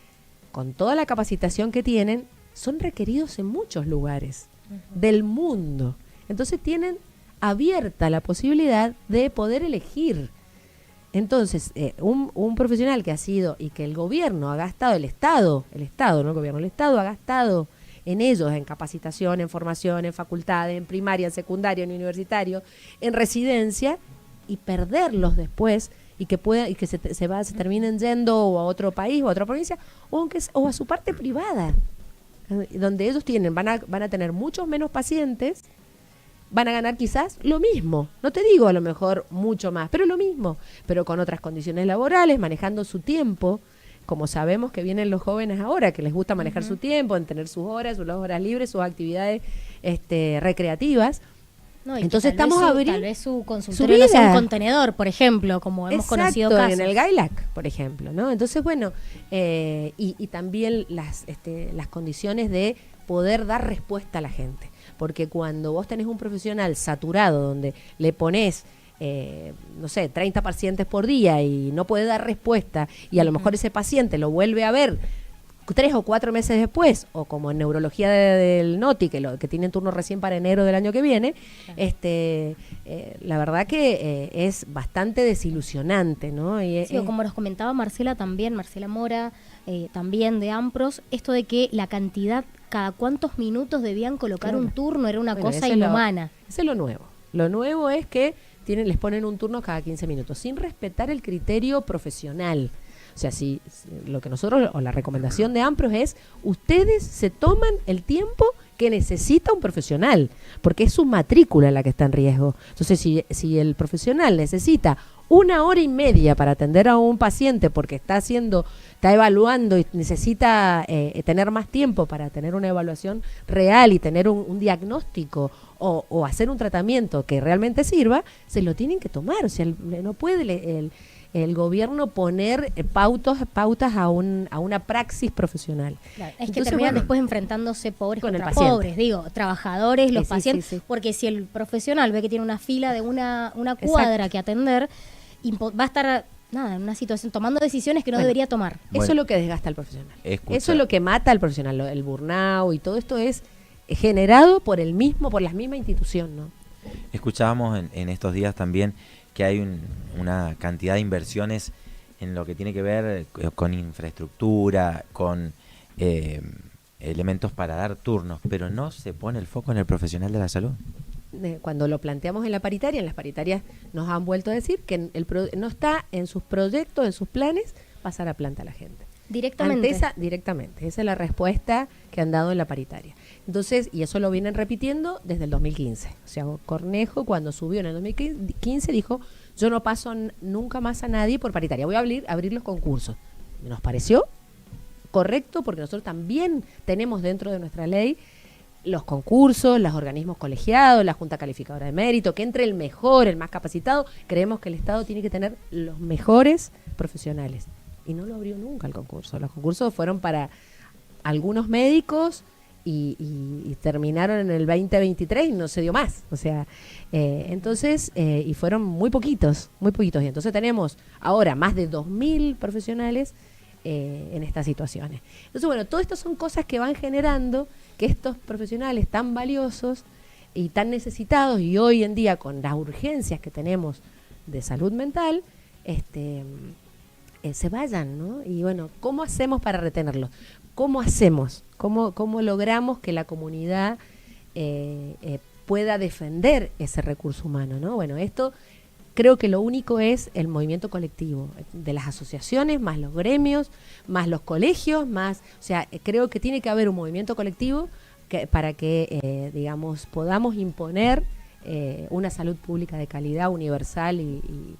con toda la capacitación que tienen, son requeridos en muchos lugares del mundo. Entonces tienen abierta la posibilidad de poder elegir. Entonces, un profesional que ha sido y que el gobierno ha gastado, el Estado, no el gobierno, el Estado ha gastado en ellos, en capacitación, en formación, en facultades, en primaria, en secundario, en universitario, en residencia, y perderlos después y que se terminen yendo o a otro país o a otra provincia o a su parte privada, donde ellos van a tener muchos menos pacientes, van a ganar quizás lo mismo, no te digo a lo mejor mucho más, pero lo mismo, pero con otras condiciones laborales, manejando su tiempo, como sabemos que vienen los jóvenes ahora, que les gusta manejar su tiempo, en tener sus horas libres, sus actividades recreativas, No, y que Entonces tal vez estamos tal abriendo vez su consultorio no sea un vida. contenedor, por ejemplo, como hemos conocido Exacto, casos. en el GAILAC, por ejemplo, ¿no? Entonces, bueno, y también las condiciones de poder dar respuesta a la gente. Porque cuando vos tenés un profesional saturado, donde le ponés, no sé, 30 pacientes por día y no puede dar respuesta, y a lo mejor ese paciente lo vuelve a ver 3 o 4 meses después, o como en neurología del NOTI, que tienen turno recién para enero del año que viene, la verdad que es bastante desilusionante, ¿no? Sí, o como nos comentaba Marcela también, Marcela Mora, también de AMPROS, esto de que la cantidad, cada cuántos minutos debían colocar Claro. un turno, era una Bueno, cosa eso es inhumana. Eso es lo nuevo. Lo nuevo es que les ponen un turno cada 15 minutos, sin respetar el criterio profesional. O sea, si lo que nosotros, o la recomendación de AMPROS es, ustedes se toman el tiempo que necesita un profesional, porque es su matrícula la que está en riesgo. Entonces, si el profesional necesita 1 hora y media para atender a un paciente porque está evaluando y necesita tener más tiempo para tener una evaluación real y tener un diagnóstico o hacer un tratamiento que realmente sirva, se lo tienen que tomar. O sea, no puede el gobierno poner pautas a una praxis profesional. Claro, es que Entonces, terminan bueno, después enfrentándose pobres con el contra paciente. pobres, digo, trabajadores, los Sí, sí, pacientes, sí, sí. porque si el profesional ve que tiene una fila de una cuadra que atender, va a estar en una situación tomando decisiones que no Bueno, debería tomar. Eso es lo que desgasta al profesional. Escucha. Eso es lo que mata al profesional, el burnout y todo esto es generado por la misma institución, ¿no? Escuchábamos en estos días también que hay una cantidad de inversiones en lo que tiene que ver con infraestructura, con elementos para dar turnos, pero no se pone el foco en el profesional de la salud. Cuando lo planteamos en las paritarias nos han vuelto a decir que no está en sus proyectos, en sus planes, pasar a planta a la gente. Directamente. Directamente. Esa es la respuesta que han dado en la paritaria. Entonces, y eso lo vienen repitiendo desde el 2015. O sea, Cornejo, cuando subió en el 2015, dijo, yo no paso nunca más a nadie por paritaria, voy a abrir los concursos. Nos pareció correcto porque nosotros también tenemos dentro de nuestra ley los concursos, los organismos colegiados, la Junta Calificadora de Mérito, que entre el mejor, el más capacitado. Creemos que el Estado tiene que tener los mejores profesionales. Y no lo abrió nunca el concurso. Los concursos fueron para algunos médicos y terminaron en el 2023 y no se dio más. O sea, entonces, y fueron muy poquitos. Y entonces tenemos ahora más de 2.000 profesionales en estas situaciones. Entonces, bueno, todo esto son cosas que van generando que estos profesionales tan valiosos y tan necesitados, y hoy en día con las urgencias que tenemos de salud mental, se vayan, ¿no? Y bueno, ¿cómo hacemos para retenerlos? ¿Cómo hacemos? ¿Cómo logramos que la comunidad pueda defender ese recurso humano, ¿no? Bueno, esto creo que lo único es el movimiento colectivo de las asociaciones, más los gremios, más los colegios, o sea, creo que tiene que haber un movimiento colectivo para que, digamos, podamos imponer una salud pública de calidad universal y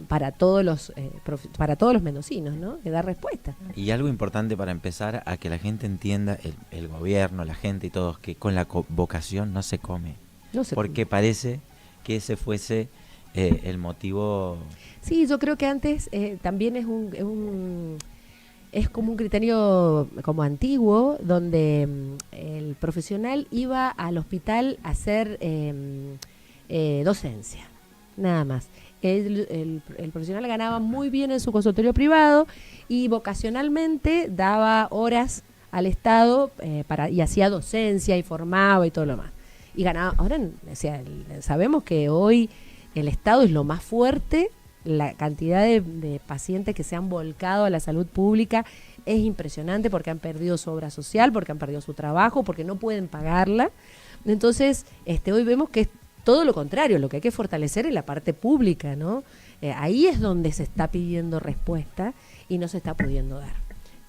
para todos los mendocinos, ¿no? Que da respuesta. Y algo importante para empezar a que la gente entienda, el gobierno, la gente y todos, que con la vocación no se come. Porque parece que ese fuese el motivo. Sí, yo creo que antes también es como un criterio como antiguo, donde el profesional iba al hospital a hacer docencia, nada más. El profesional ganaba muy bien en su consultorio privado y vocacionalmente daba horas al Estado y hacía docencia y formaba y todo lo más. Y ganaba. Ahora, o sea, sabemos que hoy el Estado es lo más fuerte, la cantidad de pacientes que se han volcado a la salud pública es impresionante porque han perdido su obra social, porque han perdido su trabajo, porque no pueden pagarla. Entonces, hoy vemos que es todo lo contrario, lo que hay que fortalecer es la parte pública, ¿no? Ahí es donde se está pidiendo respuesta y no se está pudiendo dar.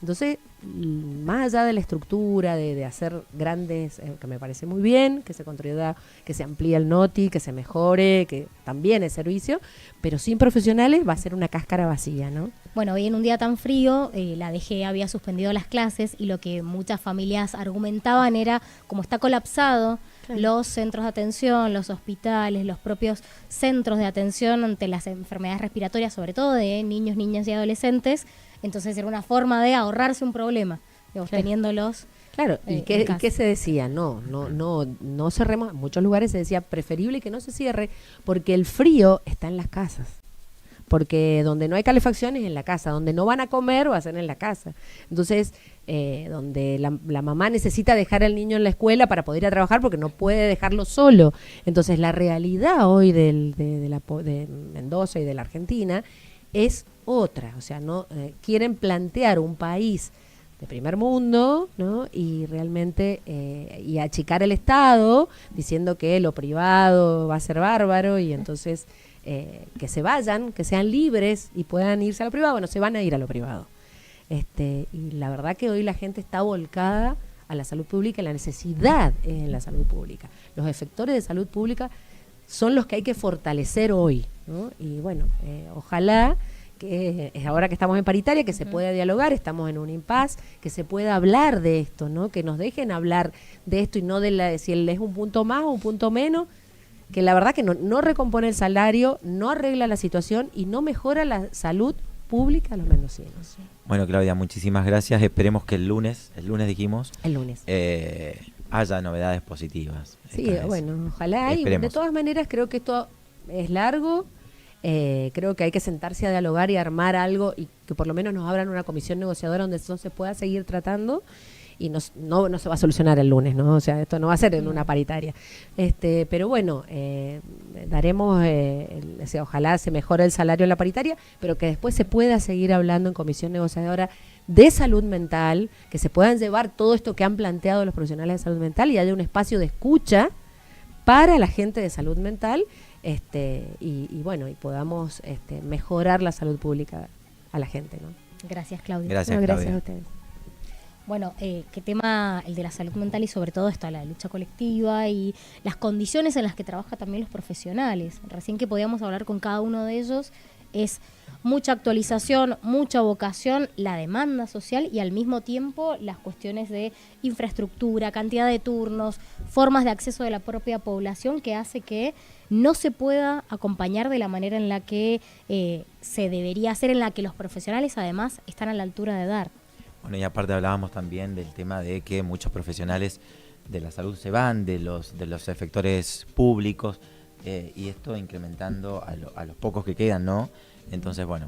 Entonces, más allá de la estructura, de hacer grandes, que me parece muy bien, que se construya, que se amplíe el NOTI, que se mejore, que también es servicio, pero sin profesionales va a ser una cáscara vacía, ¿no? Bueno, hoy en un día tan frío, la DG había suspendido las clases y lo que muchas familias argumentaban era, como está colapsado, los centros de atención, los hospitales, los propios centros de atención ante las enfermedades respiratorias, sobre todo de niños, niñas y adolescentes, entonces era una forma de ahorrarse un problema, digamos, teniéndolos. Claro, ¿y en qué casa. se decía? No cerremos. En muchos lugares se decía preferible que no se cierre porque el frío está en las casas. Porque donde no hay calefacción es en la casa, donde no van a comer va a ser en la casa. Entonces, donde la mamá necesita dejar al niño en la escuela para poder ir a trabajar porque no puede dejarlo solo. Entonces, la realidad hoy de Mendoza y de la Argentina es otra. O sea, no quieren plantear un país de primer mundo, ¿no? Y realmente y achicar el Estado diciendo que lo privado va a ser bárbaro y entonces que se vayan, que sean libres y puedan irse a lo privado. Bueno, se van a ir a lo privado. Y la verdad que hoy la gente está volcada a la salud pública y la necesidad en la salud pública. Los efectores de salud pública son los que hay que fortalecer hoy, ¿no? Y bueno, ojalá que ahora que estamos en paritaria, que se pueda dialogar, estamos en un impasse, que se pueda hablar de esto, ¿no? Que nos dejen hablar de esto y no de si es un punto más o un punto menos, que la verdad que no recompone el salario, no arregla la situación y no mejora la salud pública de los mendocinos. Bueno, Claudia, muchísimas gracias. Esperemos que el lunes dijimos, El lunes. haya novedades positivas. Sí, Esta vez. bueno, ojalá. Y Esperemos. de todas maneras creo que esto es largo. Creo que hay que sentarse a dialogar y armar algo y que por lo menos nos abran una comisión negociadora donde eso se pueda seguir tratando y no se va a solucionar el lunes, ¿no? O sea, esto no va a ser en una paritaria. Pero bueno, daremos, o sea, ojalá se mejore el salario en la paritaria, pero que después se pueda seguir hablando en comisión negociadora de salud mental, que se puedan llevar todo esto que han planteado los profesionales de salud mental y haya un espacio de escucha para la gente de salud mental, y bueno, y podamos mejorar la salud pública a la gente, ¿no? Gracias, Claudia. Gracias, No, gracias Claudia. a ustedes. Bueno, qué tema el de la salud mental y sobre todo esto, la lucha colectiva y las condiciones en las que trabajan también los profesionales. Recién que podíamos hablar con cada uno de ellos, es mucha actualización, mucha vocación, la demanda social y al mismo tiempo las cuestiones de infraestructura, cantidad de turnos, formas de acceso de la propia población que hace que no se pueda acompañar de la manera en la que se debería hacer, en la que los profesionales además están a la altura de dar. Bueno, y aparte hablábamos también del tema de que muchos profesionales de la salud se van, de los efectores públicos, y esto incrementando a los pocos que quedan, ¿no? Entonces, bueno,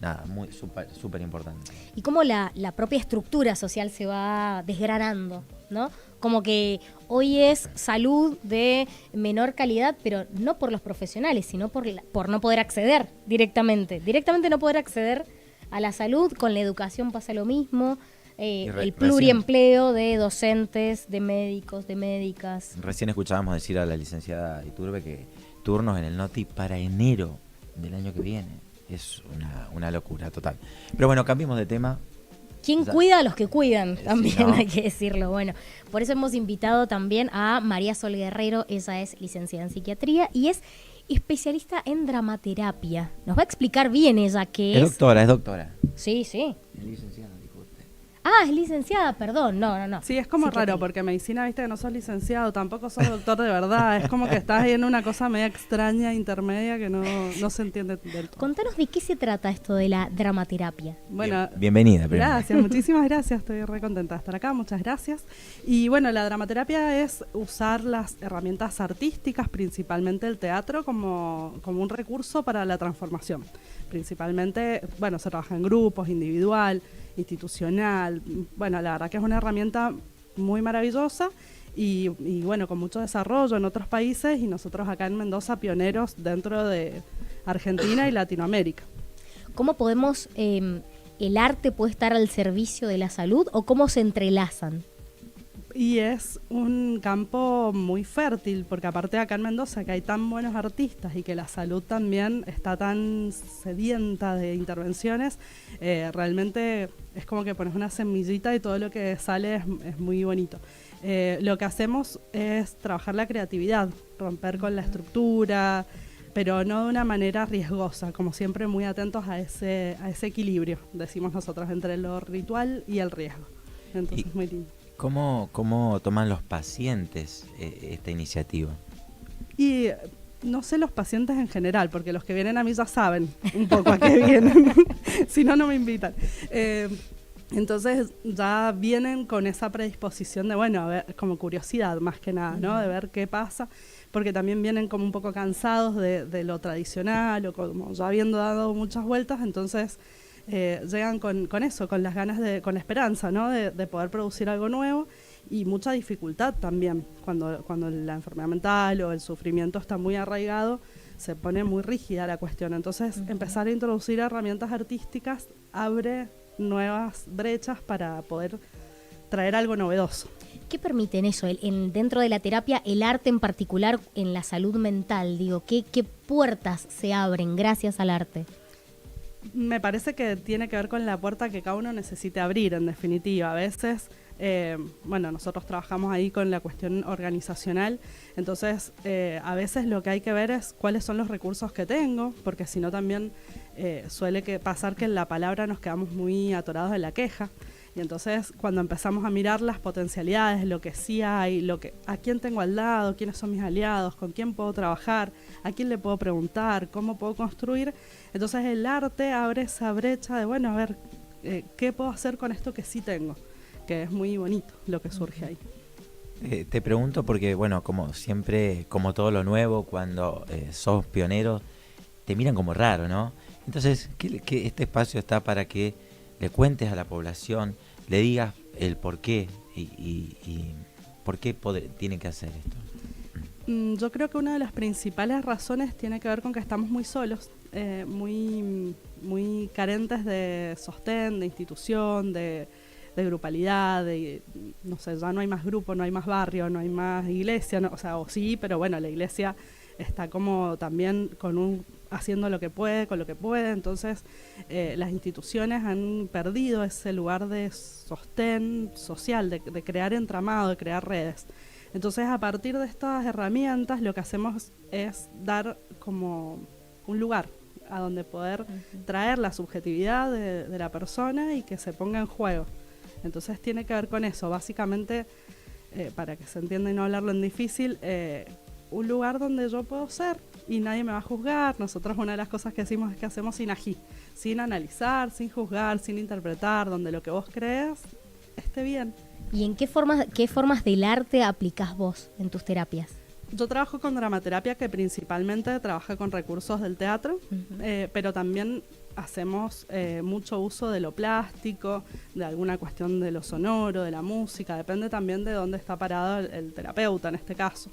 nada, muy súper importante. Y cómo la propia estructura social se va desgranando, ¿no? Como que hoy es salud de menor calidad, pero no por los profesionales, sino por no poder acceder directamente. Directamente no poder acceder a la salud. Con la educación pasa lo mismo. El pluriempleo de docentes, de médicos, de médicas. Recién escuchábamos decir a la licenciada Iturbe que turnos en el NOTI para enero del año que viene. Es una locura total. Pero bueno, cambiemos de tema. ¿Quién O sea, cuida a los que cuidan? También sí, ¿no? hay que decirlo. Bueno, por eso hemos invitado también a María Sol Guerrero. Ella es licenciada en psiquiatría y es especialista en dramaterapia. Nos va a explicar bien ella qué es. Es doctora. Sí, sí. Es licenciada, dijo usted. Ah, es licenciada, perdón. No. Sí, es como Psiquiatría. raro, porque medicina, viste que no sos licenciado, tampoco sos doctor de verdad. Es como que estás ahí en una cosa media extraña, intermedia, que no se entiende del todo. Contanos de qué se trata esto de la dramaterapia. Bueno, Bienvenida. primero. gracias, muchísimas gracias, estoy re contenta de estar acá, muchas gracias. Y bueno, la dramaterapia es usar las herramientas artísticas, principalmente el teatro, como un recurso para la transformación. Principalmente, bueno, se trabaja en grupos, individual, institucional. Bueno, la verdad que es una herramienta muy maravillosa y bueno, con mucho desarrollo en otros países y nosotros acá en Mendoza pioneros dentro de Argentina y Latinoamérica. ¿Cómo podemos, el arte puede estar al servicio de la salud o cómo se entrelazan? Y es un campo muy fértil, porque aparte de acá en Mendoza, que hay tan buenos artistas y que la salud también está tan sedienta de intervenciones, realmente es como que pones una semillita y todo lo que sale es muy bonito. Lo que hacemos es trabajar la creatividad, romper con la estructura, pero no de una manera riesgosa, como siempre muy atentos a ese equilibrio, decimos nosotros, entre lo ritual y el riesgo. Entonces, muy lindo. ¿Cómo toman los pacientes esta iniciativa? Y no sé los pacientes en general, porque los que vienen a mí ya saben un poco a qué vienen, si no, no me invitan. Entonces ya vienen con esa predisposición de, bueno, a ver, como curiosidad más que nada, ¿no? De ver qué pasa, porque también vienen como un poco cansados de lo tradicional o como ya habiendo dado muchas vueltas, entonces llegan con eso, con las ganas con la esperanza, ¿no? De poder producir algo nuevo y mucha dificultad también. Cuando la enfermedad mental o el sufrimiento está muy arraigado, se pone muy rígida la cuestión. Entonces, empezar a introducir herramientas artísticas abre nuevas brechas para poder traer algo novedoso. ¿Qué permiten eso, dentro de la terapia, el arte en particular en la salud mental? Digo, ¿qué puertas se abren gracias al arte? Me parece que tiene que ver con la puerta que cada uno necesite abrir, en definitiva. A veces, bueno, nosotros trabajamos ahí con la cuestión organizacional, entonces a veces lo que hay que ver es cuáles son los recursos que tengo, porque si no también suele pasar que en la palabra nos quedamos muy atorados en la queja. Y entonces cuando empezamos a mirar las potencialidades, lo que sí hay, a quién tengo al lado, quiénes son mis aliados, con quién puedo trabajar, a quién le puedo preguntar, cómo puedo construir, entonces el arte abre esa brecha de, bueno, a ver, ¿qué puedo hacer con esto que sí tengo? Que es muy bonito lo que surge ahí. Te pregunto porque, bueno, como siempre, como todo lo nuevo, cuando sos pionero, te miran como raro, ¿no? Entonces, que este espacio está para que le cuentes a la población, le digas el por qué y por qué tiene que hacer esto. Yo creo que una de las principales razones tiene que ver con que estamos muy solos, muy carentes de sostén, de institución, de grupalidad, no sé, ya no hay más grupo, no hay más barrio, no hay más iglesia, no, o sí, pero bueno, la iglesia está como también haciendo lo que puede, con lo que puede, entonces las instituciones han perdido ese lugar de sostén social, de crear entramado, de crear redes. Entonces, a partir de estas herramientas, lo que hacemos es dar como un lugar a donde poder traer la subjetividad de la persona y que se ponga en juego. Entonces, tiene que ver con eso, básicamente, para que se entienda y no hablarlo en difícil, un lugar donde yo puedo ser y nadie me va a juzgar. Nosotros una de las cosas que decimos es que hacemos sin ají, sin analizar, sin juzgar, sin interpretar, donde lo que vos creas esté bien. ¿Y en qué formas del arte aplicás vos en tus terapias? Yo trabajo con dramaterapia, que principalmente trabaja con recursos del teatro, pero también hacemos mucho uso de lo plástico, de alguna cuestión de lo sonoro, de la música, depende también de dónde está parado el terapeuta en este caso.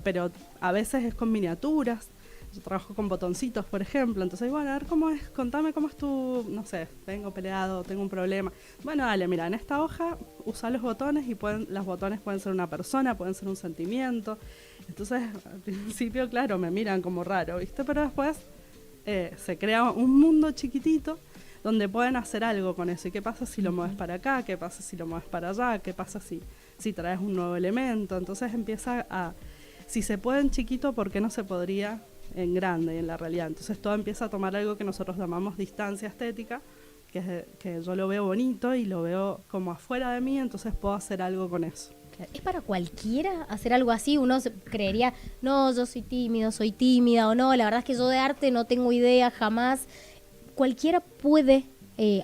Pero a veces es con miniaturas. Yo trabajo con botoncitos, por ejemplo. Entonces, bueno, a ver cómo es, contame cómo es tu, no sé, vengo peleado, tengo un problema. Bueno, dale, mira, en esta hoja usa los botones y los botones pueden ser una persona, pueden ser un sentimiento. Entonces, al principio, claro, me miran como raro, ¿viste? Pero después se crea un mundo chiquitito donde pueden hacer algo con eso. ¿Y qué pasa si lo mueves para acá? ¿Qué pasa si lo mueves para allá? ¿Qué pasa si traes un nuevo elemento? Entonces empieza si se puede en chiquito, ¿por qué no se podría en grande y en la realidad? Entonces todo empieza a tomar algo que nosotros llamamos distancia estética, que yo lo veo bonito y lo veo como afuera de mí, entonces puedo hacer algo con eso. ¿Es para cualquiera hacer algo así? Uno creería, no, yo soy tímido, soy tímida, o no, la verdad es que yo de arte no tengo idea jamás. ¿Cualquiera puede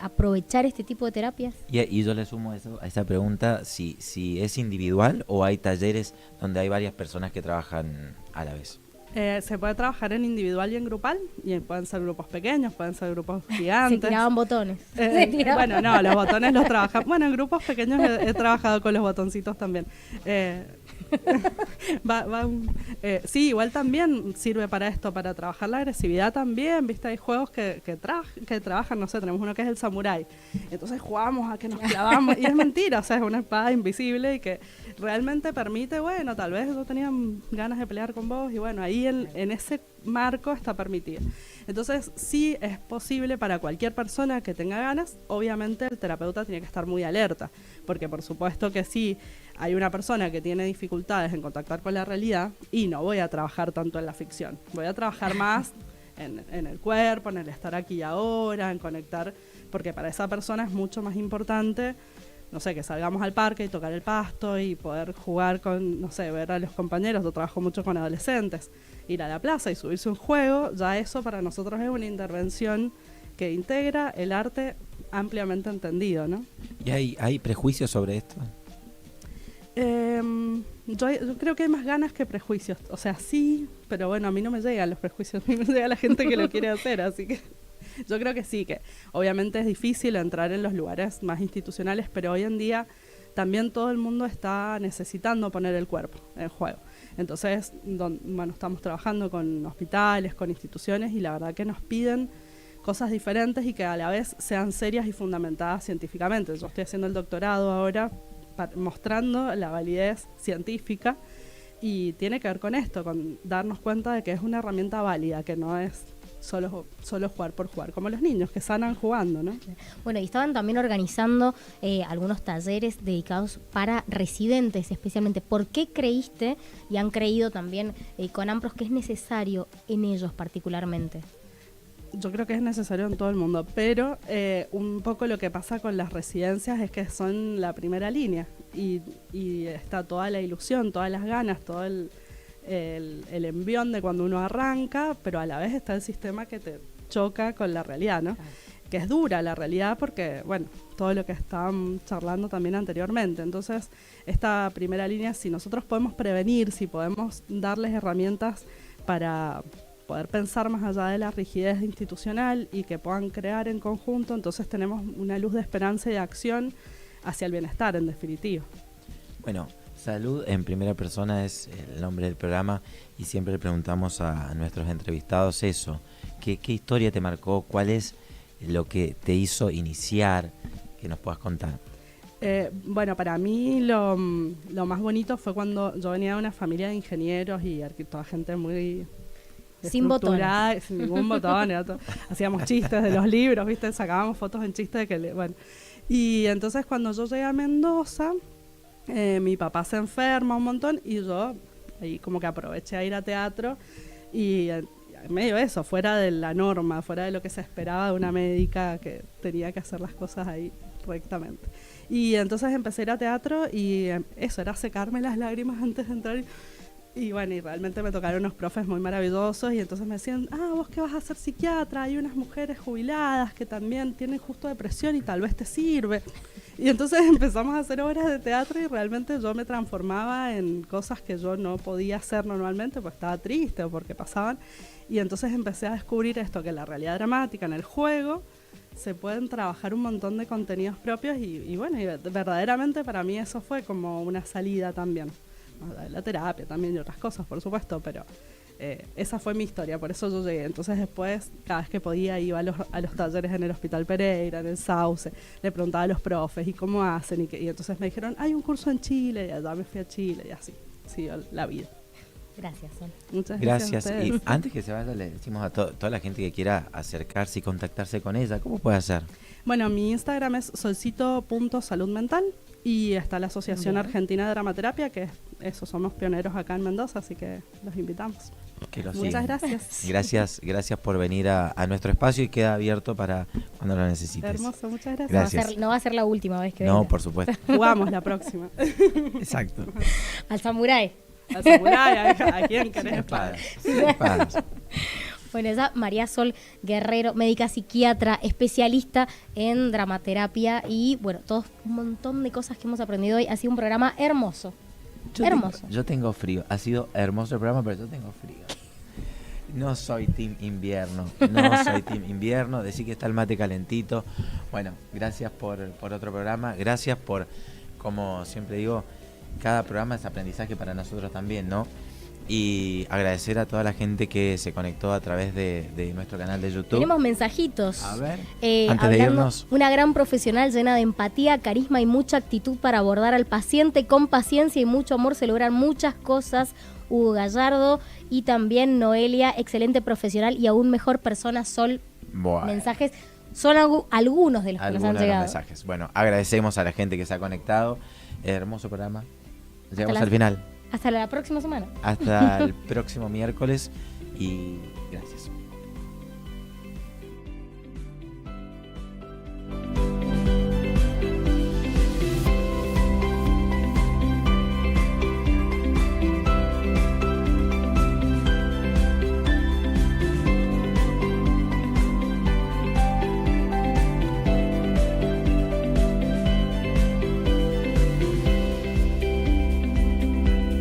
aprovechar este tipo de terapias? Y yo le sumo a esa pregunta, si es individual o hay talleres donde hay varias personas que trabajan a la vez. Se puede trabajar en individual y en grupal, y pueden ser grupos pequeños, pueden ser grupos Se gigantes. tiraban botones. Se tiraban- Bueno, no, los botones los trabajamos. Bueno, en grupos pequeños he trabajado con los botoncitos también. Sí, igual también sirve para esto, para trabajar la agresividad también, ¿viste? Hay juegos que trabajan, no sé, tenemos uno que es el samurái. Entonces jugamos a que nos clavamos, y es mentira, o sea, es una espada invisible y que realmente permite, bueno, tal vez no tenían ganas de pelear con vos, y bueno, ahí en ese marco está permitido. Entonces, sí es posible para cualquier persona que tenga ganas. Obviamente el terapeuta tiene que estar muy alerta, porque por supuesto que sí, hay una persona que tiene dificultades en contactar con la realidad, y no voy a trabajar tanto en la ficción, voy a trabajar más en el cuerpo, en el estar aquí y ahora, en conectar, porque para esa persona es mucho más importante, no sé, que salgamos al parque y tocar el pasto y poder jugar con, no sé, ver a los compañeros. Yo trabajo mucho con adolescentes, ir a la plaza y subirse a un juego, ya eso para nosotros es una intervención que integra el arte ampliamente entendido, ¿no? ¿Y hay prejuicios sobre esto? Yo creo que hay más ganas que prejuicios, o sea, sí, pero bueno, a mí no me llegan los prejuicios, a mí me llega la gente que lo quiere hacer, así que yo creo que sí, que obviamente es difícil entrar en los lugares más institucionales, pero hoy en día también todo el mundo está necesitando poner el cuerpo en juego. Entonces, bueno, estamos trabajando con hospitales, con instituciones, y la verdad que nos piden cosas diferentes y que a la vez sean serias y fundamentadas científicamente. Yo estoy haciendo el doctorado ahora mostrando la validez científica, y tiene que ver con esto, con darnos cuenta de que es una herramienta válida, que no es solo jugar por jugar, como los niños que sanan jugando, ¿no? Bueno, y estaban también organizando algunos talleres dedicados para residentes, especialmente. ¿Por qué creíste y han creído también con Ampros que es necesario en ellos particularmente? Yo creo que es necesario en todo el mundo, pero un poco lo que pasa con las residencias es que son la primera línea, y está toda la ilusión, todas las ganas, todo el envión de cuando uno arranca, pero a la vez está el sistema que te choca con la realidad, ¿no? Claro. Que es dura la realidad porque, bueno, todo lo que estaban charlando también anteriormente. Entonces, esta primera línea, si nosotros podemos prevenir, si podemos darles herramientas para poder pensar más allá de la rigidez institucional y que puedan crear en conjunto, entonces tenemos una luz de esperanza y de acción hacia el bienestar, en definitiva. Bueno, Salud en primera persona es el nombre del programa, y siempre le preguntamos a nuestros entrevistados eso. ¿Qué historia te marcó? ¿Cuál es lo que te hizo iniciar? Que nos puedas contar. Bueno, para mí lo más bonito fue cuando yo venía de una familia de ingenieros y arquitectos, gente muy sin botones, sin ningún botón. Hacíamos chistes de los libros, ¿viste? Sacábamos fotos en chistes de que... bueno. Y entonces cuando yo llegué a Mendoza, mi papá se enferma un montón, y yo ahí como que aproveché a ir a teatro, y medio eso, fuera de la norma, fuera de lo que se esperaba de una médica que tenía que hacer las cosas ahí correctamente. Y entonces empecé a ir a teatro, y eso era secarme las lágrimas antes de entrar. Y bueno, y realmente me tocaron unos profes muy maravillosos, y entonces me decían, vos que vas a ser psiquiatra, hay unas mujeres jubiladas que también tienen justo depresión y tal vez te sirve. Y entonces empezamos a hacer obras de teatro, y realmente yo me transformaba en cosas que yo no podía hacer normalmente porque estaba triste o porque pasaban. Y entonces empecé a descubrir esto, que en la realidad dramática, en el juego, se pueden trabajar un montón de contenidos propios, y bueno, y verdaderamente para mí eso fue como una salida también. La terapia también y otras cosas, por supuesto, pero esa fue mi historia, por eso yo llegué. Entonces después, cada vez que podía, iba a los talleres en el Hospital Pereira, en el Sauce, le preguntaba a los profes, ¿y cómo hacen? Y entonces me dijeron, hay un curso en Chile, y allá me fui a Chile, y así siguió la vida. Gracias, Sol. Muchas gracias. Y antes que se vaya, le decimos a toda la gente que quiera acercarse y contactarse con ella, ¿cómo puede hacer? Bueno, mi Instagram es solcito.saludmental, y está la Asociación Argentina de Dramaterapia, que somos pioneros acá en Mendoza, así que los invitamos. Muchas gracias. Gracias por venir a nuestro espacio, y queda abierto para cuando lo necesites. Hermoso, muchas gracias. No va a ser la última vez que venga. venga. Por supuesto. Jugamos la próxima. Exacto. Al samurái. Al samurái, ¿a quién querés? Espadas. Espadas. Bueno, esa María Sol Guerrero, médica psiquiatra, especialista en dramaterapia, y bueno, un montón de cosas que hemos aprendido hoy. Ha sido un programa hermoso. Yo tengo frío. Ha sido hermoso el programa, pero yo tengo frío. No soy team invierno, no soy team invierno, decir que está el mate calentito. Bueno, gracias por otro programa, gracias por, como siempre digo, cada programa es aprendizaje para nosotros también, ¿no? Y agradecer a toda la gente que se conectó a través de nuestro canal de YouTube. Tenemos mensajitos. A ver, Antes de irnos. Una gran profesional llena de empatía, carisma y mucha actitud para abordar al paciente. Con paciencia y mucho amor se logran muchas cosas. Hugo Gallardo y también Noelia, excelente profesional y aún mejor persona, Sol. Bueno. Mensajes. Son algunos de los que nos han llegado. Mensajes. Bueno, agradecemos a la gente que se ha conectado. Hermoso programa. Llegamos al final. Hasta la próxima semana. Hasta el próximo miércoles y gracias.